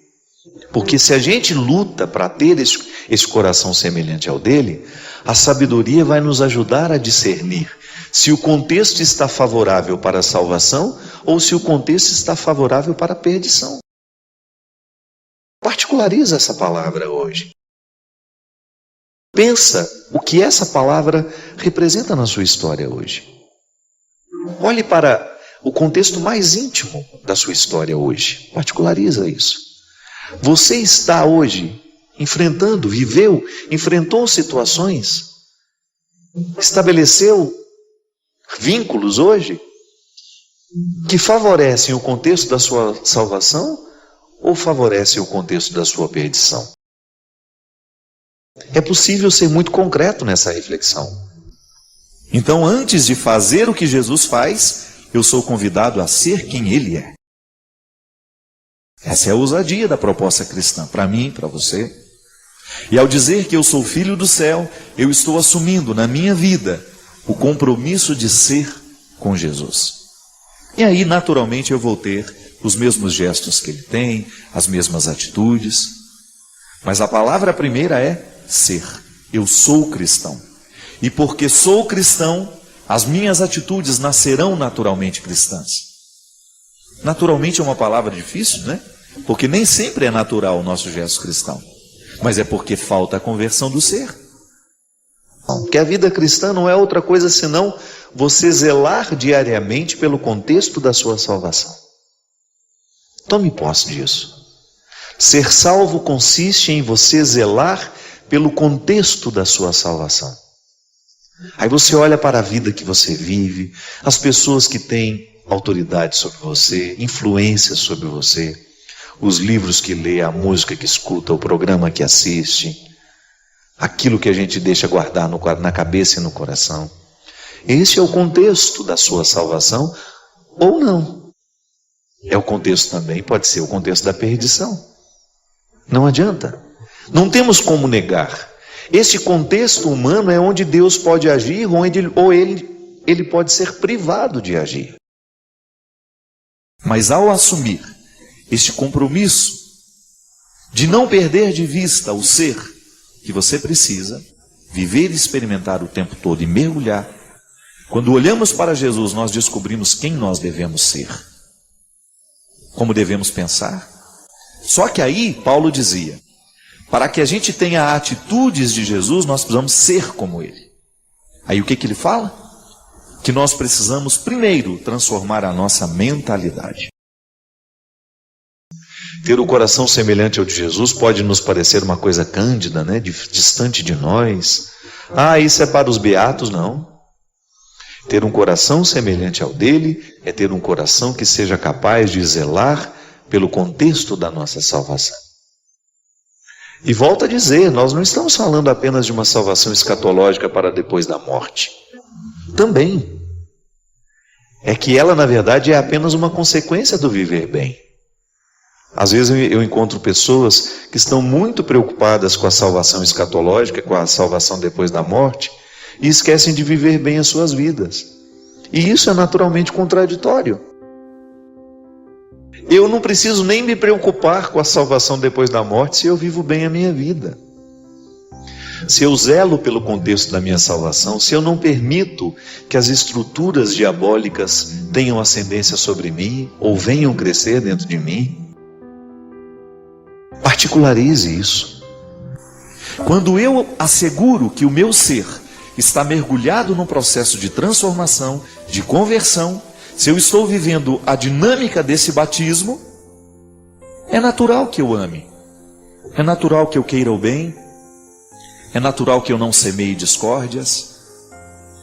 B: Porque se a gente luta para ter esse coração semelhante ao dele, a sabedoria vai nos ajudar a discernir se o contexto está favorável para a salvação ou se o contexto está favorável para a perdição. Particulariza essa palavra hoje. Pensa o que essa palavra representa na sua história hoje. Olhe para o contexto mais íntimo da sua história hoje. Particulariza isso. Você está hoje enfrentou situações, estabeleceu vínculos hoje que favorecem o contexto da sua salvação ou favorecem o contexto da sua perdição? É possível ser muito concreto nessa reflexão. Então, antes de fazer o que Jesus faz, eu sou convidado a ser quem Ele é. Essa é a ousadia da proposta cristã, para mim, para você. E ao dizer que eu sou filho do céu, eu estou assumindo na minha vida o compromisso de ser com Jesus. E aí, naturalmente, eu vou ter os mesmos gestos que Ele tem, as mesmas atitudes. Mas a palavra primeira é ser. Eu sou cristão. E porque sou cristão, as minhas atitudes nascerão naturalmente cristãs. Naturalmente é uma palavra difícil, né? Porque nem sempre é natural o nosso gesto cristão. Mas é porque falta a conversão do ser. Porque a vida cristã não é outra coisa senão você zelar diariamente pelo contexto da sua salvação. Tome posse disso. Ser salvo consiste em você zelar pelo contexto da sua salvação. Aí você olha para a vida que você vive, as pessoas que têm autoridade sobre você, influência sobre você, os livros que lê, a música que escuta, o programa que assiste, aquilo que a gente deixa guardar na cabeça e no coração. Esse é o contexto da sua salvação ou não. É o contexto também, pode ser o contexto da perdição. Não adianta. Não temos como negar. Esse contexto humano é onde Deus pode agir ou ele pode ser privado de agir. Mas ao assumir este compromisso de não perder de vista o ser que você precisa, viver e experimentar o tempo todo e mergulhar, quando olhamos para Jesus, nós descobrimos quem nós devemos ser, como devemos pensar. Só que aí Paulo dizia, para que a gente tenha atitudes de Jesus, nós precisamos ser como Ele. Aí o que ele fala? Que nós precisamos primeiro transformar a nossa mentalidade. Ter o coração semelhante ao de Jesus pode nos parecer uma coisa cândida, né? Distante de nós. Isso é para os beatos, não. Ter um coração semelhante ao dele é ter um coração que seja capaz de zelar pelo contexto da nossa salvação. E volto a dizer, nós não estamos falando apenas de uma salvação escatológica para depois da morte. Também. É que ela, na verdade, é apenas uma consequência do viver bem. Às vezes eu encontro pessoas que estão muito preocupadas com a salvação escatológica, com a salvação depois da morte, e esquecem de viver bem as suas vidas. E isso é naturalmente contraditório. Eu não preciso nem me preocupar com a salvação depois da morte se eu vivo bem a minha vida. Se eu zelo pelo contexto da minha salvação, se eu não permito que as estruturas diabólicas tenham ascendência sobre mim ou venham crescer dentro de mim, particularize isso.
A: Quando eu asseguro que o meu ser está mergulhado num processo de transformação, de conversão, se eu estou vivendo a dinâmica desse batismo, é natural que eu ame, é natural que eu queira o bem, é natural que eu não semeie discórdias,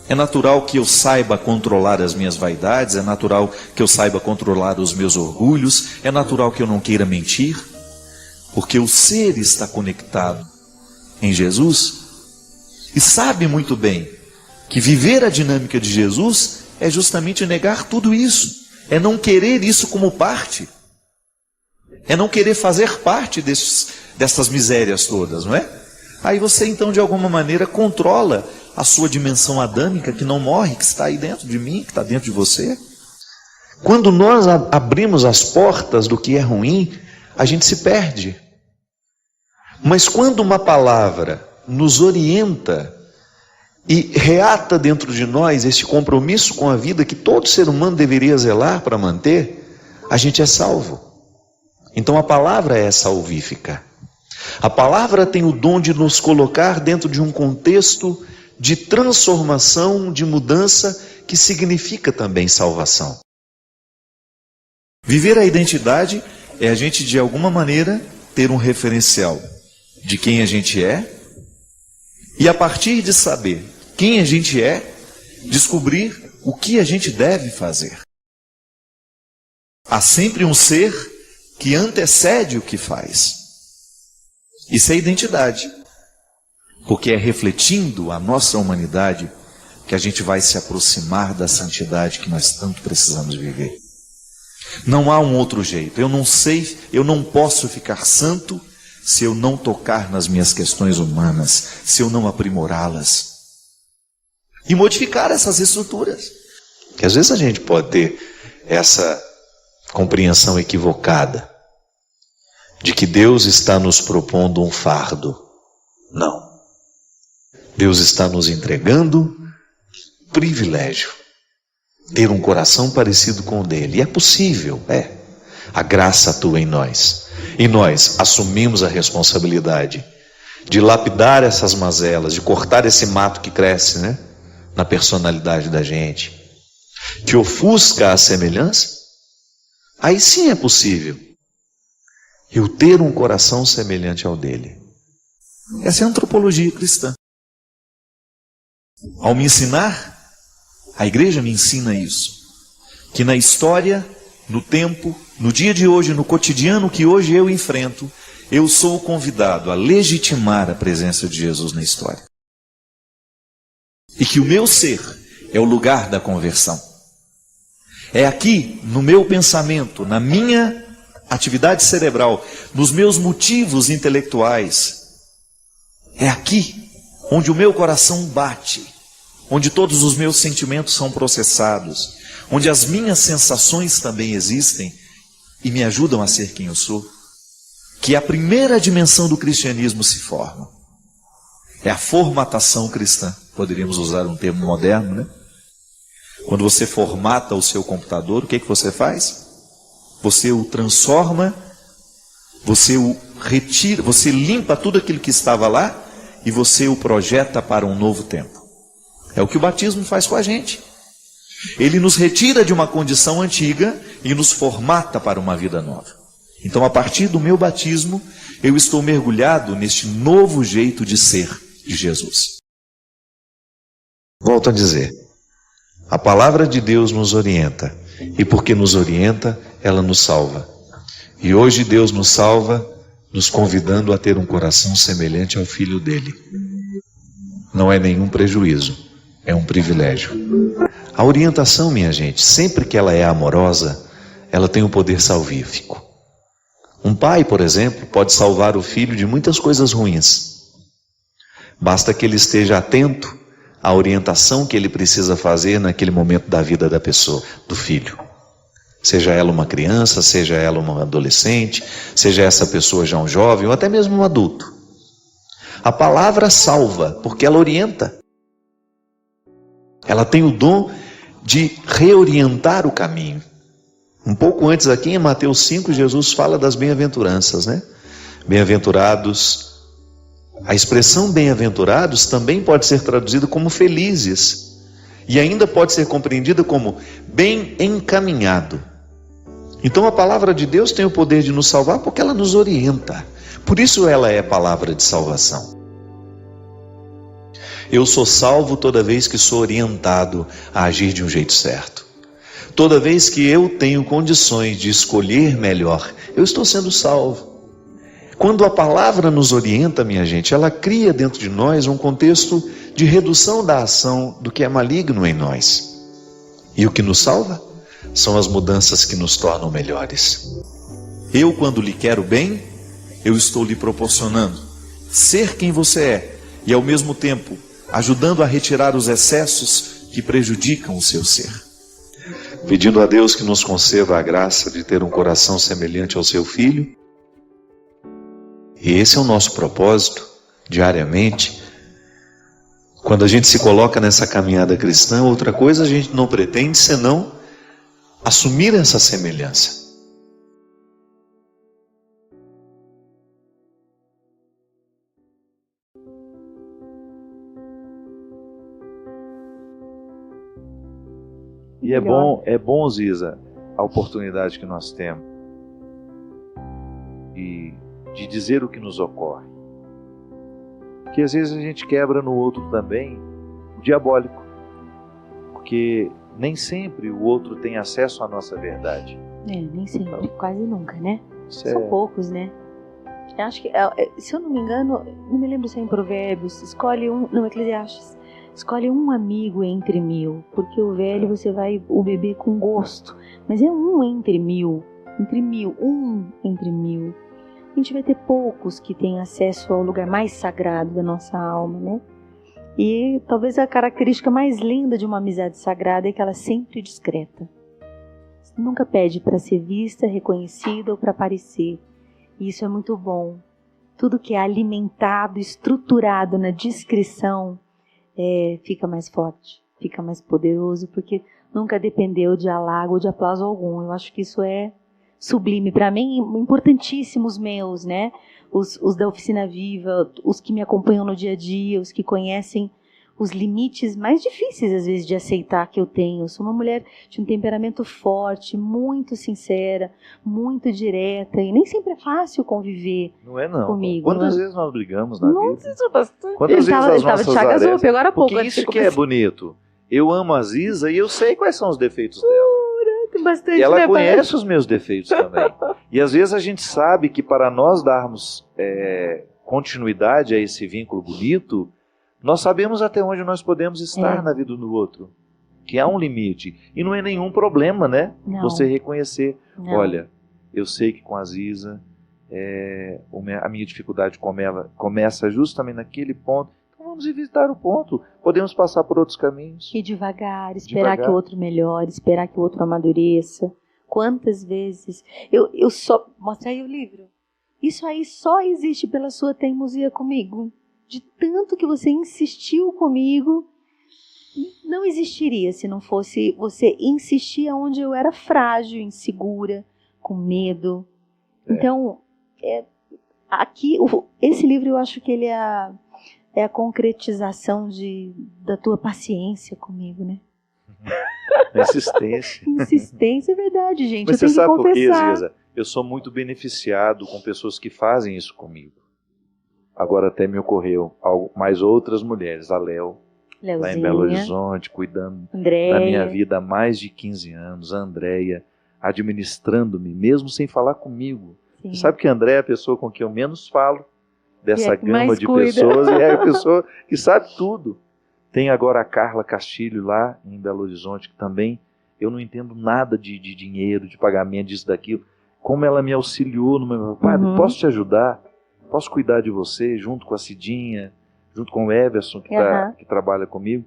A: é natural que eu saiba controlar as minhas vaidades, é natural que eu saiba controlar os meus orgulhos, é natural que eu não queira mentir, porque o ser está conectado em Jesus e sabe muito bem que viver a dinâmica de Jesus é justamente negar tudo isso, é não querer isso como parte, é não querer fazer parte dessas misérias todas, não é? Aí você então de alguma maneira controla a sua dimensão adâmica que não morre, que está aí dentro de mim, que está dentro de você.
B: Quando nós abrimos as portas do que é ruim, a gente se perde. Mas quando uma palavra nos orienta e reata dentro de nós esse compromisso com a vida que todo ser humano deveria zelar para manter, a gente é salvo. Então a palavra é salvífica. A palavra tem o dom de nos colocar dentro de um contexto de transformação, de mudança, que significa também salvação.
A: Viver a identidade é a gente de alguma maneira ter um referencial de quem a gente é, e a partir de saber quem a gente é, descobrir o que a gente deve fazer. Há sempre um ser que antecede o que faz. Isso é identidade, porque é refletindo a nossa humanidade que a gente vai se aproximar da santidade que nós tanto precisamos viver. Não há um outro jeito. Eu não sei, eu não posso ficar santo se eu não tocar nas minhas questões humanas, se eu não aprimorá-las e modificar essas estruturas.
B: Que às vezes a gente pode ter essa compreensão equivocada de que Deus está nos propondo um fardo. Não. Deus está nos entregando privilégio. Ter um coração parecido com o dele. E é possível, é. A graça atua em nós. E nós assumimos a responsabilidade de lapidar essas mazelas, de cortar esse mato que cresce, né, na personalidade da gente, que ofusca a semelhança. Aí sim é possível eu ter um coração semelhante ao dele.
A: Essa é a antropologia cristã. Ao me ensinar, a igreja me ensina isso. Que na história, no tempo, no dia de hoje, no cotidiano que hoje eu enfrento, eu sou convidado a legitimar a presença de Jesus na história. E que o meu ser é o lugar da conversão. É aqui, no meu pensamento, na minha atividade cerebral, nos meus motivos intelectuais, é aqui onde o meu coração bate, onde todos os meus sentimentos são processados, onde as minhas sensações também existem e me ajudam a ser quem eu sou, que a primeira dimensão do cristianismo se forma. É a formatação cristã, poderíamos usar um termo moderno, né? Quando você formata o seu computador, o que você faz? Você o transforma, você o retira, você limpa tudo aquilo que estava lá e você o projeta para um novo tempo. É o que o batismo faz com a gente. Ele nos retira de uma condição antiga e nos formata para uma vida nova. Então, a partir do meu batismo, eu estou mergulhado neste novo jeito de ser de Jesus.
B: Volto a dizer, a palavra de Deus nos orienta, e porque nos orienta, ela nos salva. E hoje Deus nos salva, nos convidando a ter um coração semelhante ao Filho dele. Não é nenhum prejuízo, é um privilégio. A orientação, minha gente, sempre que ela é amorosa, ela tem um poder salvífico. Um pai, por exemplo, pode salvar o filho de muitas coisas ruins. Basta que ele esteja atento à orientação que ele precisa fazer naquele momento da vida da pessoa, do filho. Seja ela uma criança, seja ela uma adolescente, seja essa pessoa já um jovem ou até mesmo um adulto. A palavra salva, porque ela orienta. Ela tem o dom de reorientar o caminho. Um pouco antes aqui em Mateus 5, Jesus fala das bem-aventuranças, né? Bem-aventurados. A expressão bem-aventurados também pode ser traduzida como felizes. E ainda pode ser compreendida como bem encaminhado. Então a palavra de Deus tem o poder de nos salvar porque ela nos orienta. Por isso ela é a palavra de salvação. Eu sou salvo toda vez que sou orientado a agir de um jeito certo. Toda vez que eu tenho condições de escolher melhor, eu estou sendo salvo. Quando a palavra nos orienta, minha gente, ela cria dentro de nós um contexto de redução da ação do que é maligno em nós. E o que nos salva são as mudanças que nos tornam melhores. Eu, quando lhe quero bem, eu estou lhe proporcionando ser quem você é e, ao mesmo tempo, ajudando a retirar os excessos que prejudicam o seu ser. Pedindo a Deus que nos conceda a graça de ter um coração semelhante ao seu Filho. E esse é o nosso propósito, diariamente. Quando a gente se coloca nessa caminhada cristã, outra coisa a gente não pretende senão assumir essa semelhança.
A: E é bom, Ziza, a oportunidade que nós temos de dizer o que nos ocorre. Porque às vezes a gente quebra no outro também o diabólico. Porque nem sempre o outro tem acesso à nossa verdade.
C: Nem sempre, quase nunca, né?
A: São
C: poucos, né? Eu acho que, se eu não me engano, não me lembro se é em Provérbios, Eclesiastes. Escolhe um amigo entre 1000, porque o velho você vai o beber com gosto. Mas é um entre 1000, um entre 1000. A gente vai ter poucos que têm acesso ao lugar mais sagrado da nossa alma, né? E talvez a característica mais linda de uma amizade sagrada é que ela é sempre discreta. Você nunca pede para ser vista, reconhecida ou para aparecer. E isso é muito bom. Tudo que é alimentado, estruturado na discrição, fica mais forte, fica mais poderoso, porque nunca dependeu de halago ou de aplauso algum. Eu acho que isso é sublime. Para mim, importantíssimos meus, né? Os da Oficina Viva, os que me acompanham no dia a dia, os que conhecem os limites mais difíceis, às vezes, de aceitar que eu tenho. Eu sou uma mulher de um temperamento forte, muito sincera, muito direta, e nem sempre é fácil conviver comigo.
A: Quantas vezes nós brigamos na vida?
C: Nossa, bastante.
A: Quantas vezes as nossas arestas...
C: agora há pouco.
A: Porque isso que é bonito. Eu amo a Ziza e eu sei quais são os defeitos dela.
C: Tem bastante,
A: e ela
C: né,
A: conhece os meus defeitos também. E às vezes a gente sabe que para nós darmos continuidade a esse vínculo bonito, nós sabemos até onde nós podemos estar na vida do outro. Que há um limite. E não é nenhum problema, né?
C: Não.
A: Você reconhecer.
C: Não.
A: Olha, eu sei que com a Ziza a minha dificuldade começa justamente naquele ponto. Então vamos evitar o ponto. Podemos passar por outros caminhos.
C: E devagar, esperar que o outro melhore, esperar que o outro amadureça. Quantas vezes... Eu só... Mostra aí o livro. Isso aí só existe pela sua teimosia comigo. De tanto que você insistiu comigo, não existiria se não fosse você insistir onde eu era frágil, insegura, com medo. Então, aqui, esse livro eu acho que ele é a concretização da tua paciência comigo, né?
A: Insistência.
C: Insistência é verdade, gente.
A: Mas
C: eu
A: você
C: tenho
A: sabe
C: que
A: por quê,
C: confessar.
A: Ziza? Eu sou muito beneficiado com pessoas que fazem isso comigo. Agora até me ocorreu mais outras mulheres, a Léo, lá em Belo Horizonte, cuidando
C: Andréia,
A: da minha vida há mais de 15 anos, a Andréia, administrando-me, mesmo sem falar comigo.
C: Sim.
A: Você sabe que a Andréia é a pessoa com quem eu menos falo dessa gama de
C: cuida.
A: pessoas, e é a pessoa que sabe tudo. Tem agora a Carla Castilho lá em Belo Horizonte, que também eu não entendo nada de dinheiro, de pagamento, disso, daquilo. Como ela me auxiliou no meu... Padre, posso te ajudar? Posso cuidar de você, junto com a Cidinha, junto com o Everson, que trabalha comigo?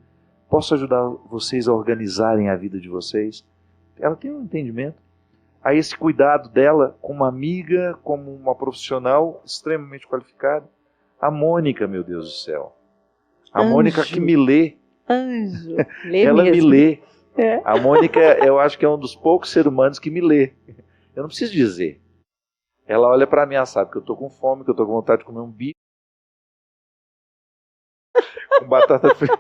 A: Posso ajudar vocês a organizarem a vida de vocês? Ela tem um entendimento.
B: a esse cuidado dela como uma amiga, como uma profissional extremamente qualificada. A Mônica, meu Deus do céu. A
C: Anjo.
B: Mônica que me lê.
C: Anjo. Lê
B: Ela
C: mesmo.
B: me lê.
C: É.
B: A Mônica, eu acho que é um dos poucos seres humanos que me lê. Eu não preciso dizer. Ela olha para mim, ela sabe que eu estou com fome, que eu estou com vontade de comer um bife com batata frita.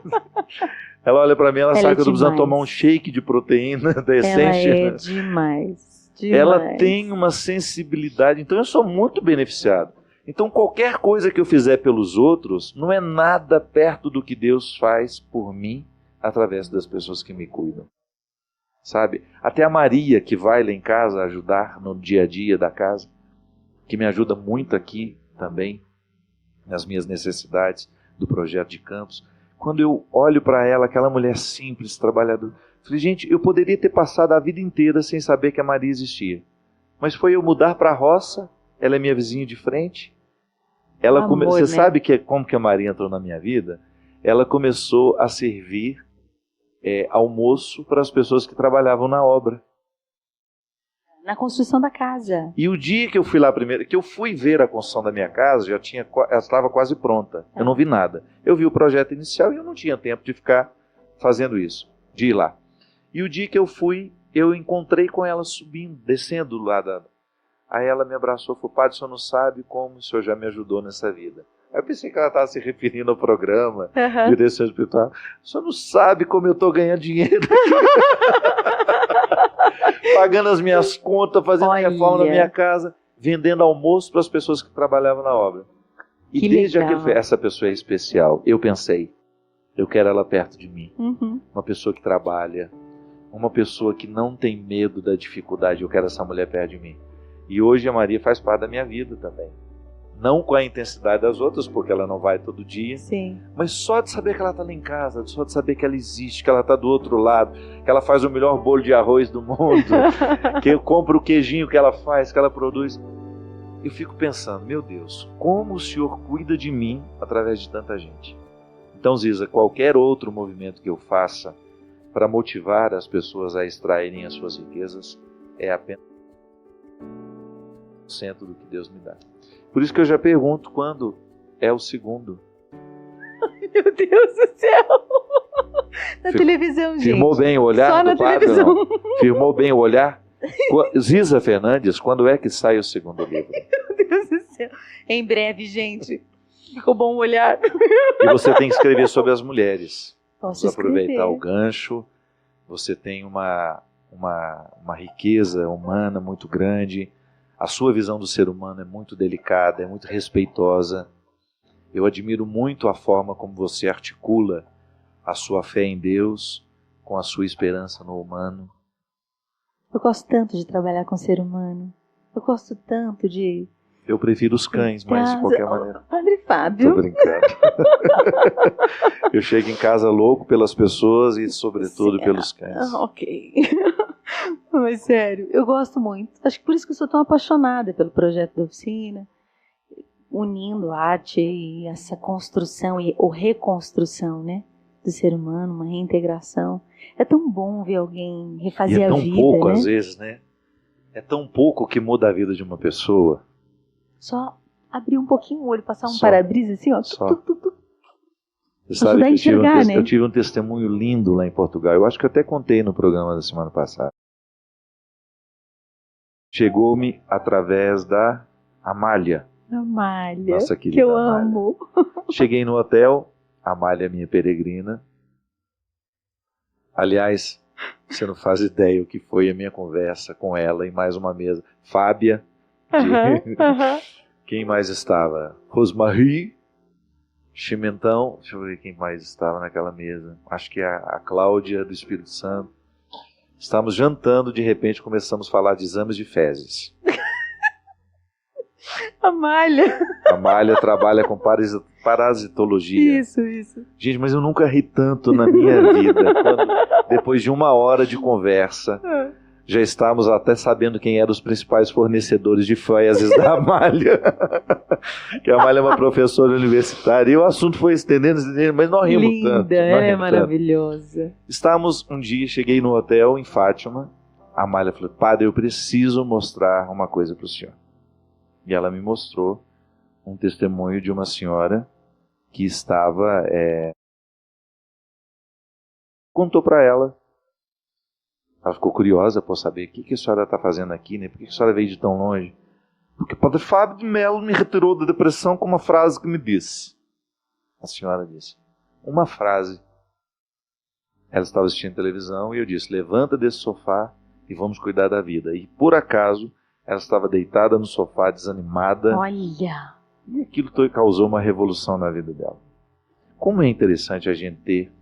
B: Ela olha para mim, ela sabe que eu estou precisando tomar um shake de proteína da Essência.
C: Ela é demais.
B: Ela tem uma sensibilidade. Então eu sou muito beneficiado. Então qualquer coisa que eu fizer pelos outros não é nada perto do que Deus faz por mim através das pessoas que me cuidam. Sabe? Até a Maria, que vai lá em casa ajudar no dia a dia da casa, que me ajuda muito aqui também, nas minhas necessidades do projeto de campus. Quando eu olho para ela, aquela mulher simples, trabalhadora, falei, gente, eu poderia ter passado a vida inteira sem saber que a Maria existia. Mas foi eu mudar para a roça, ela é minha vizinha de frente. Ela você sabe como que a Maria entrou na minha vida? Ela começou a servir almoço para as pessoas que trabalhavam na obra.
C: Na construção da casa.
B: E o dia que eu fui lá primeiro, que eu fui ver a construção da minha casa, ela estava quase pronta. Eu não vi nada. Eu vi o projeto inicial e eu não tinha tempo de ficar fazendo isso, de ir lá. E o dia que eu fui, eu encontrei com ela subindo, descendo lá da... Aí ela me abraçou e falou, padre, o senhor não sabe como o senhor já me ajudou nessa vida. Aí eu pensei que ela estava se referindo ao programa, direção espiritual. O senhor não sabe como eu estou ganhando dinheiro. Pagando as minhas contas, fazendo reforma na minha casa, vendendo almoço para as pessoas que trabalhavam na obra. E desde aquele essa pessoa é especial. Eu pensei, eu quero ela perto de mim. Uma pessoa que trabalha, uma pessoa que não tem medo da dificuldade. Eu quero essa mulher perto de mim. E hoje a Maria faz parte da minha vida também. Não com a intensidade das outras, porque ela não vai todo dia.
C: Sim.
B: Mas só de saber que ela está lá em casa, só de saber que ela existe, que ela está do outro lado, que ela faz o melhor bolo de arroz do mundo, que eu compro o queijinho que ela faz, que ela produz. Eu fico pensando, meu Deus, como o Senhor cuida de mim através de tanta gente. Então, Ziza, qualquer outro movimento que eu faça para motivar as pessoas a extraírem as suas riquezas é apenas o centro do que Deus me dá. Por isso que eu já pergunto quando é o segundo.
C: Meu Deus do céu! Na televisão, gente.
B: Firmou bem o olhar
C: Só
B: do
C: na
B: padre?
C: televisão.
B: Não. Firmou bem o olhar? Ziza Fernandes, quando é que sai o segundo livro?
C: Meu Deus do céu. Em breve, gente. Ficou bom o olhar.
B: E você tem que escrever sobre as mulheres.
C: Posso
B: Vamos aproveitar
C: escrever.
B: o gancho. Você tem uma riqueza humana muito grande. A sua visão do ser humano é muito delicada, é muito respeitosa. Eu admiro muito a forma como você articula a sua fé em Deus com a sua esperança no humano.
C: Eu gosto tanto de trabalhar com o ser humano. Eu gosto tanto de...
B: Eu prefiro os cães, mas de qualquer maneira...
C: Padre Fábio.
B: Tô brincando. Eu chego em casa louco pelas pessoas e, sobretudo, pelos cães.
C: Ok. Mas sério, eu gosto muito. Acho que por isso que eu sou tão apaixonada pelo projeto da oficina, unindo a arte e essa construção ou reconstrução, né, do ser humano, uma reintegração. É tão bom ver alguém refazer a vida, né?
B: É tão pouco, às vezes, né? É tão pouco que muda a vida de uma pessoa.
C: Só abrir um pouquinho o olho, passar um para-brisa assim, ó.
B: Só. Você sabe que eu tive um testemunho lindo lá em Portugal. Eu acho que eu até contei no programa da semana passada. Chegou-me através da Amália.
C: Amália,
B: nossa querida
C: que eu
B: Amália.
C: amo.
B: Cheguei no hotel, Amália, minha peregrina. Aliás, você não faz ideia o que foi a minha conversa com ela em mais uma mesa. Fábia. Quem mais estava? Rosmarie. Chimentão. Deixa eu ver quem mais estava naquela mesa. Acho que a Cláudia do Espírito Santo. Estávamos jantando, de repente começamos a falar de exames de fezes.
C: Amália.
B: Amália trabalha com parasitologia.
C: Isso.
B: Gente, mas eu nunca ri tanto na minha vida. Depois de 1 hora de conversa, já estávamos até sabendo quem eram os principais fornecedores de fezes da Amália. Que a Amália é uma professora universitária. E o assunto foi estendendo, mas nós rimos tanto.
C: Linda, ela é maravilhosa.
B: Estávamos um dia, cheguei no hotel em Fátima, A Amália falou: padre, eu preciso mostrar uma coisa para o senhor. E ela me mostrou um testemunho de uma senhora que estava... Contou para ela. Ela ficou curiosa por saber o que a senhora está fazendo aqui, né? Por que a senhora veio de tão longe? Porque o padre Fábio de Mello me retirou da depressão com uma frase que me disse. A senhora disse. Uma frase. Ela estava assistindo televisão e eu disse: levanta desse sofá e vamos cuidar da vida. E por acaso, ela estava deitada no sofá, desanimada.
C: Olha!
B: E aquilo causou uma revolução na vida dela. Como é interessante a gente ter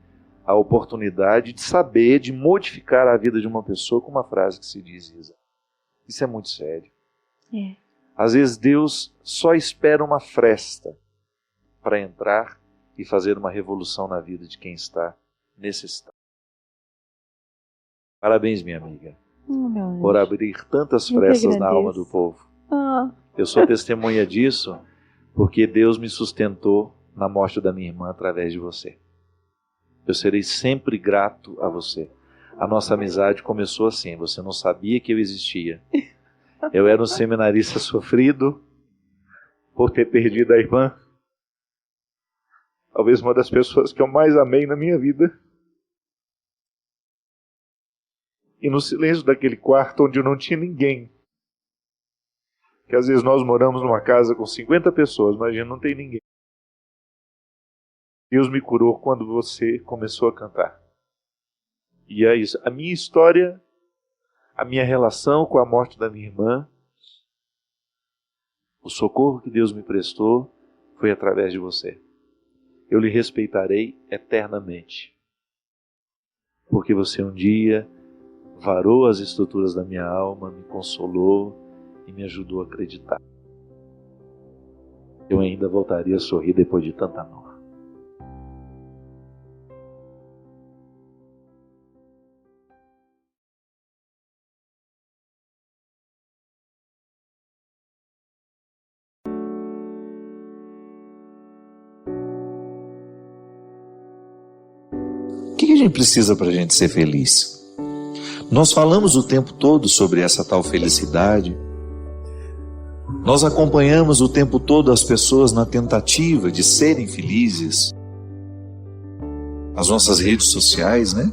B: a oportunidade de saber, de modificar a vida de uma pessoa com uma frase que se diz, Isa. Isso é muito sério.
C: É.
B: Às vezes Deus só espera uma fresta para entrar e fazer uma revolução na vida de quem está necessitado. Parabéns, minha amiga, por abrir tantas frestas na alma do povo. Eu sou testemunha disso porque Deus me sustentou na morte da minha irmã através de você. Eu serei sempre grato a você. A nossa amizade começou assim, você não sabia que eu existia. Eu era um seminarista sofrido por ter perdido a irmã. Talvez uma das pessoas que eu mais amei na minha vida. E no silêncio daquele quarto onde não tinha ninguém. Que às vezes nós moramos numa casa com 50 pessoas, mas a gente não tem ninguém. Deus me curou quando você começou a cantar. E é isso. A minha história, a minha relação com a morte da minha irmã, o socorro que Deus me prestou, foi através de você. Eu lhe respeitarei eternamente. Porque você um dia varou as estruturas da minha alma, me consolou e me ajudou a acreditar. Eu ainda voltaria a sorrir depois de tanta dor.
A: O que a gente precisa para a gente ser feliz? Nós falamos o tempo todo sobre essa tal felicidade. Nós acompanhamos o tempo todo as pessoas na tentativa de serem felizes. As nossas redes sociais, né?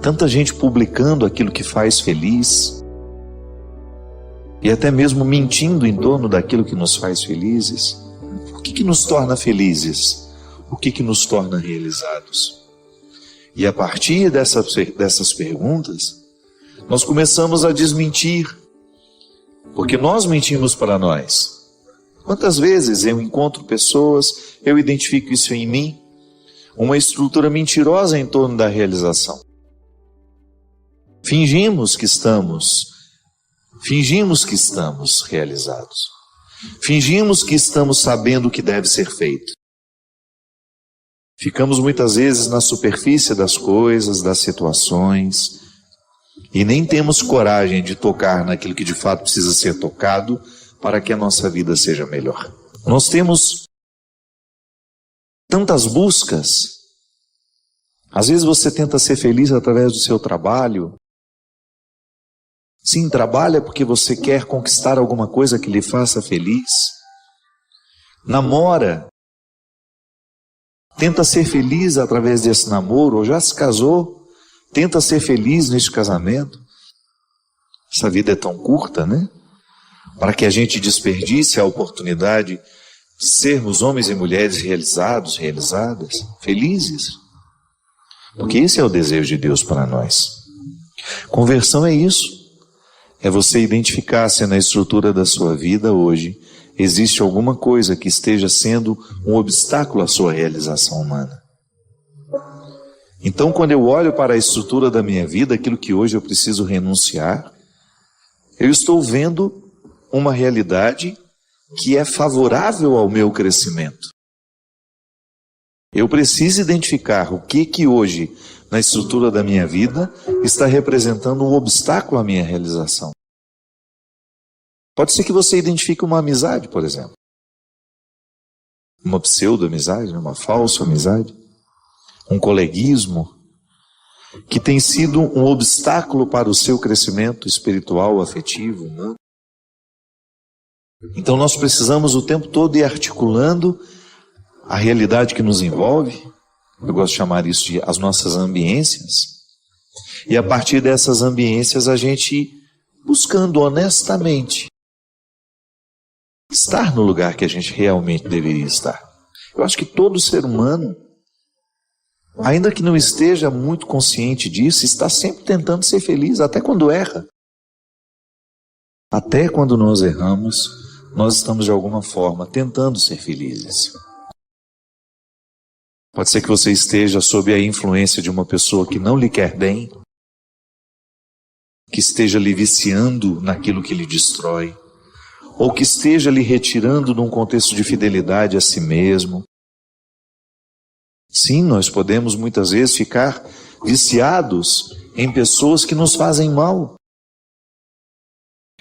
A: Tanta gente publicando aquilo que faz feliz. E até mesmo mentindo em torno daquilo que nos faz felizes. O que nos torna felizes? O que nos torna realizados? E a partir dessas perguntas, nós começamos a desmentir, porque nós mentimos para nós. Quantas vezes eu encontro pessoas, eu identifico isso em mim, uma estrutura mentirosa em torno da realização. Fingimos que estamos realizados. Fingimos que estamos sabendo o que deve ser feito. Ficamos muitas vezes na superfície das coisas, das situações, e nem temos coragem de tocar naquilo que de fato precisa ser tocado para que a nossa vida seja melhor. Nós temos tantas buscas. Às vezes você tenta ser feliz através do seu trabalho. Sim, trabalha porque você quer conquistar alguma coisa que lhe faça feliz. Namora. Tenta ser feliz através desse namoro, ou já se casou, tenta ser feliz neste casamento. Essa vida é tão curta, né? Para que a gente desperdice a oportunidade de sermos homens e mulheres realizados, realizadas, felizes. Porque esse é o desejo de Deus para nós. Conversão é isso. É você identificar se na estrutura da sua vida hoje existe alguma coisa que esteja sendo um obstáculo à sua realização humana. Então, quando eu olho para a estrutura da minha vida, aquilo que hoje eu preciso renunciar, eu estou vendo uma realidade que é favorável ao meu crescimento. Eu preciso identificar o que hoje, na estrutura da minha vida, está representando um obstáculo à minha realização. Pode ser que você identifique uma amizade, por exemplo. Uma pseudo-amizade, uma falsa amizade. Um coleguismo.
B: que tem sido um obstáculo para o seu crescimento espiritual, afetivo, humano. Então nós precisamos o tempo todo ir articulando a realidade que nos envolve. Eu gosto de chamar isso de as nossas ambiências. E a partir dessas ambiências a gente buscando honestamente estar no lugar que a gente realmente deveria estar. Eu acho que todo ser humano, ainda que não esteja muito consciente disso, está sempre tentando ser feliz, até quando erra. Até quando nós erramos, nós estamos de alguma forma tentando ser felizes. Pode ser que você esteja sob a influência de uma pessoa que não lhe quer bem, que esteja lhe viciando naquilo que lhe destrói, ou que esteja lhe retirando de um contexto de fidelidade a si mesmo. Sim, nós podemos muitas vezes ficar viciados em pessoas que nos fazem mal.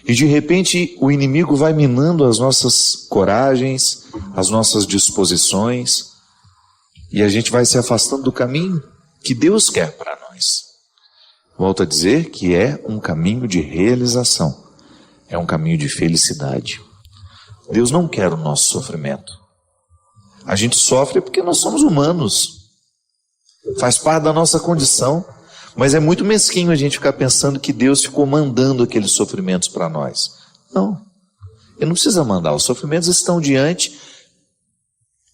B: E de repente o inimigo vai minando as nossas coragens, as nossas disposições, e a gente vai se afastando do caminho que Deus quer para nós. Volto a dizer que é um caminho de realização, é um caminho de felicidade. Deus não quer o nosso sofrimento. A gente sofre porque nós somos humanos, faz parte da nossa condição, mas é muito mesquinho a gente ficar pensando que Deus ficou mandando aqueles sofrimentos para nós. Não, Ele não precisa mandar, os sofrimentos estão diante,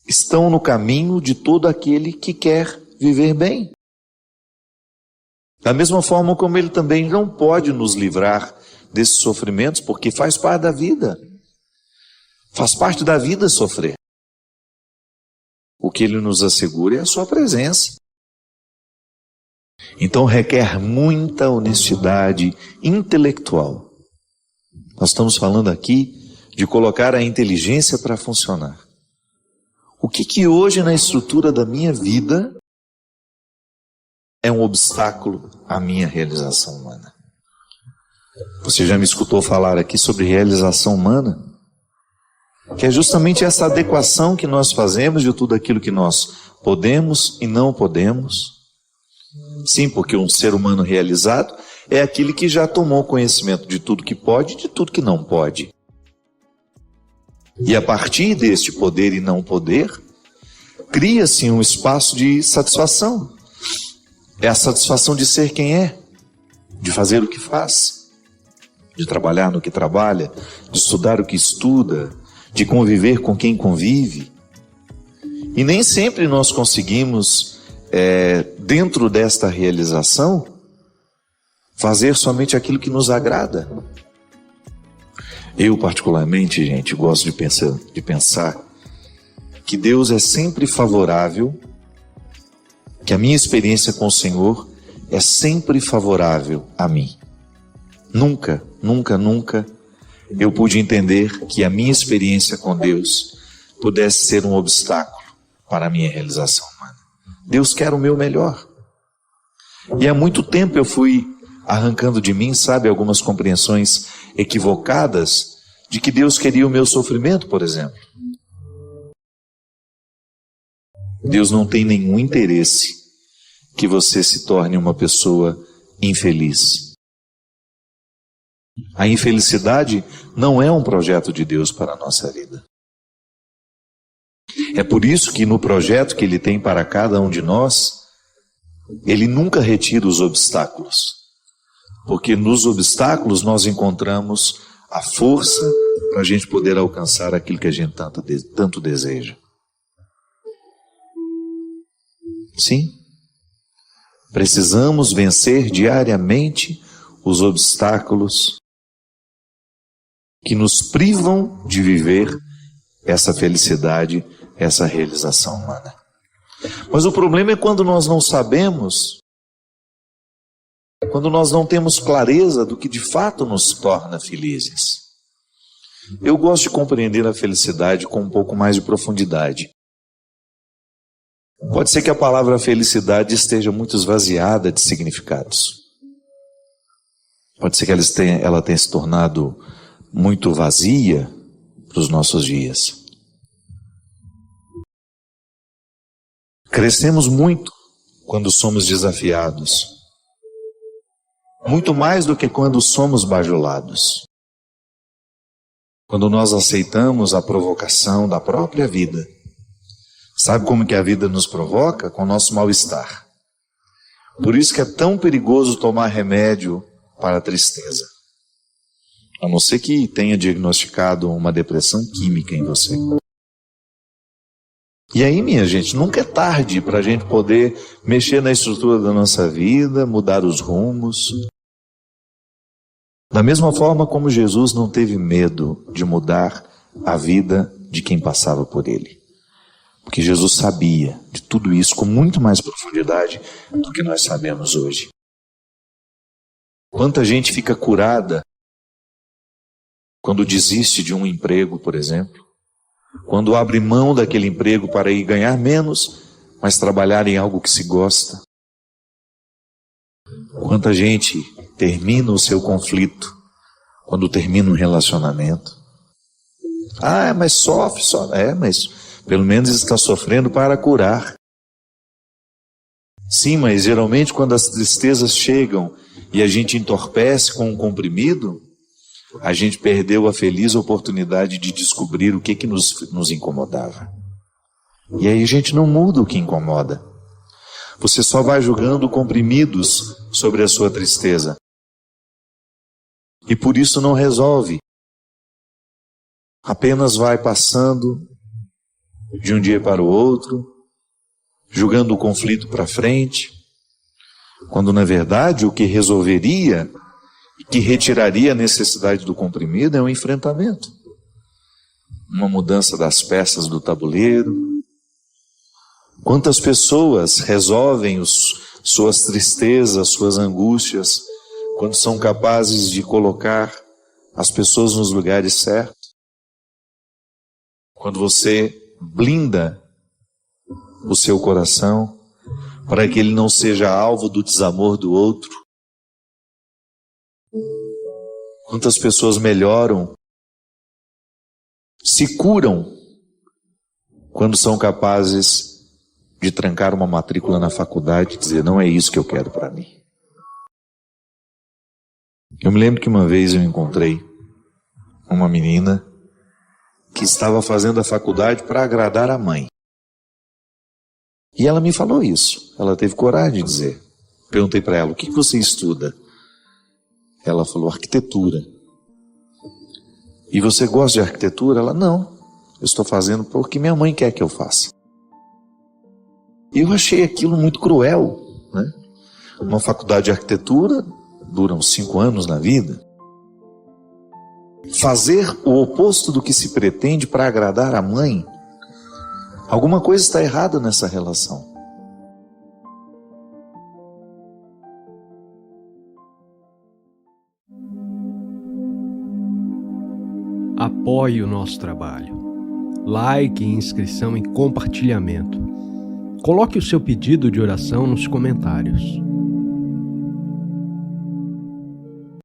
B: estão no caminho de todo aquele que quer viver bem. Da mesma forma como Ele também não pode nos livrar desses sofrimentos, porque faz parte da vida. Faz parte da vida sofrer. O que Ele nos assegura é a sua presença. Então requer muita honestidade intelectual. Nós estamos falando aqui de colocar a inteligência para funcionar. O que hoje na estrutura da minha vida é um obstáculo à minha realização humana? Você já me escutou falar aqui sobre realização humana? Que é justamente essa adequação que nós fazemos de tudo aquilo que nós podemos e não podemos. Sim, porque um ser humano realizado é aquele que já tomou conhecimento de tudo que pode e de tudo que não pode. E a partir deste poder e não poder, cria-se um espaço de satisfação. É a satisfação de ser quem é, de fazer o que faz, de trabalhar no que trabalha, de estudar o que estuda, de conviver com quem convive. E nem sempre nós conseguimos, dentro desta realização, fazer somente aquilo que nos agrada. Eu, particularmente, gente, gosto de pensar que Deus é sempre favorável, que a minha experiência com o Senhor é sempre favorável a mim. Nunca, nunca, nunca eu pude entender que a minha experiência com Deus pudesse ser um obstáculo para a minha realização humana. Deus quer o meu melhor. E há muito tempo eu fui arrancando de mim, sabe, algumas compreensões equivocadas de que Deus queria o meu sofrimento, por exemplo. Deus não tem nenhum interesse que você se torne uma pessoa infeliz. A infelicidade não é um projeto de Deus para a nossa vida. É por isso que no projeto que Ele tem para cada um de nós, Ele nunca retira os obstáculos. Porque nos obstáculos nós encontramos a força para a gente poder alcançar aquilo que a gente tanto deseja. Sim, precisamos vencer diariamente os obstáculos que nos privam de viver essa felicidade, essa realização humana. Mas o problema é quando nós não sabemos, quando nós não temos clareza do que de fato nos torna felizes. Eu gosto de compreender a felicidade com um pouco mais de profundidade. Pode ser que a palavra felicidade esteja muito esvaziada de significados. Pode ser que ela tenha se tornado muito vazia para os nossos dias. Crescemos muito quando somos desafiados muito mais do que quando somos bajulados. Quando nós aceitamos a provocação da própria vida. Sabe como que a vida nos provoca? Com o nosso mal-estar. Por isso que é tão perigoso tomar remédio para a tristeza. A não ser que tenha diagnosticado uma depressão química em você. E aí, minha gente, nunca é tarde para a gente poder mexer na estrutura da nossa vida, mudar os rumos. Da mesma forma como Jesus não teve medo de mudar a vida de quem passava por ele. Porque Jesus sabia de tudo isso com muito mais profundidade do que nós sabemos hoje. Quanta gente fica curada quando desiste de um emprego, por exemplo. Quando abre mão daquele emprego para ir ganhar menos, mas trabalhar em algo que se gosta. Quanta gente termina o seu conflito quando termina um relacionamento. Ah, mas sofre. Mas pelo menos está sofrendo para curar. Sim, mas geralmente quando as tristezas chegam e a gente entorpece com um comprimido, a gente perdeu a feliz oportunidade de descobrir o que nos incomodava. E aí a gente não muda o que incomoda. Você só vai jogando comprimidos sobre a sua tristeza. E por isso não resolve. Apenas vai passando de um dia para o outro, jogando o conflito para frente, quando na verdade o que resolveria e que retiraria a necessidade do comprimido é um enfrentamento. Uma mudança das peças do tabuleiro. Quantas pessoas resolvem suas tristezas, suas angústias, quando são capazes de colocar as pessoas nos lugares certos? Quando você blinda o seu coração para que ele não seja alvo do desamor do outro. Quantas pessoas melhoram, se curam, quando são capazes de trancar uma matrícula na faculdade e dizer, não é isso que eu quero para mim. Eu me lembro que uma vez eu encontrei uma menina que estava fazendo a faculdade para agradar a mãe. E ela me falou isso. Ela teve coragem de dizer. Perguntei para ela, o que você estuda? Ela falou, arquitetura. E você gosta de arquitetura? Ela, não. Eu estou fazendo porque minha mãe quer que eu faça. E eu achei aquilo muito cruel, né? Uma faculdade de arquitetura dura uns 5 anos na vida. Fazer o oposto do que se pretende para agradar a mãe, alguma coisa está errada nessa relação.
D: Apoie o nosso trabalho. Like, inscrição e compartilhamento. Coloque o seu pedido de oração nos comentários.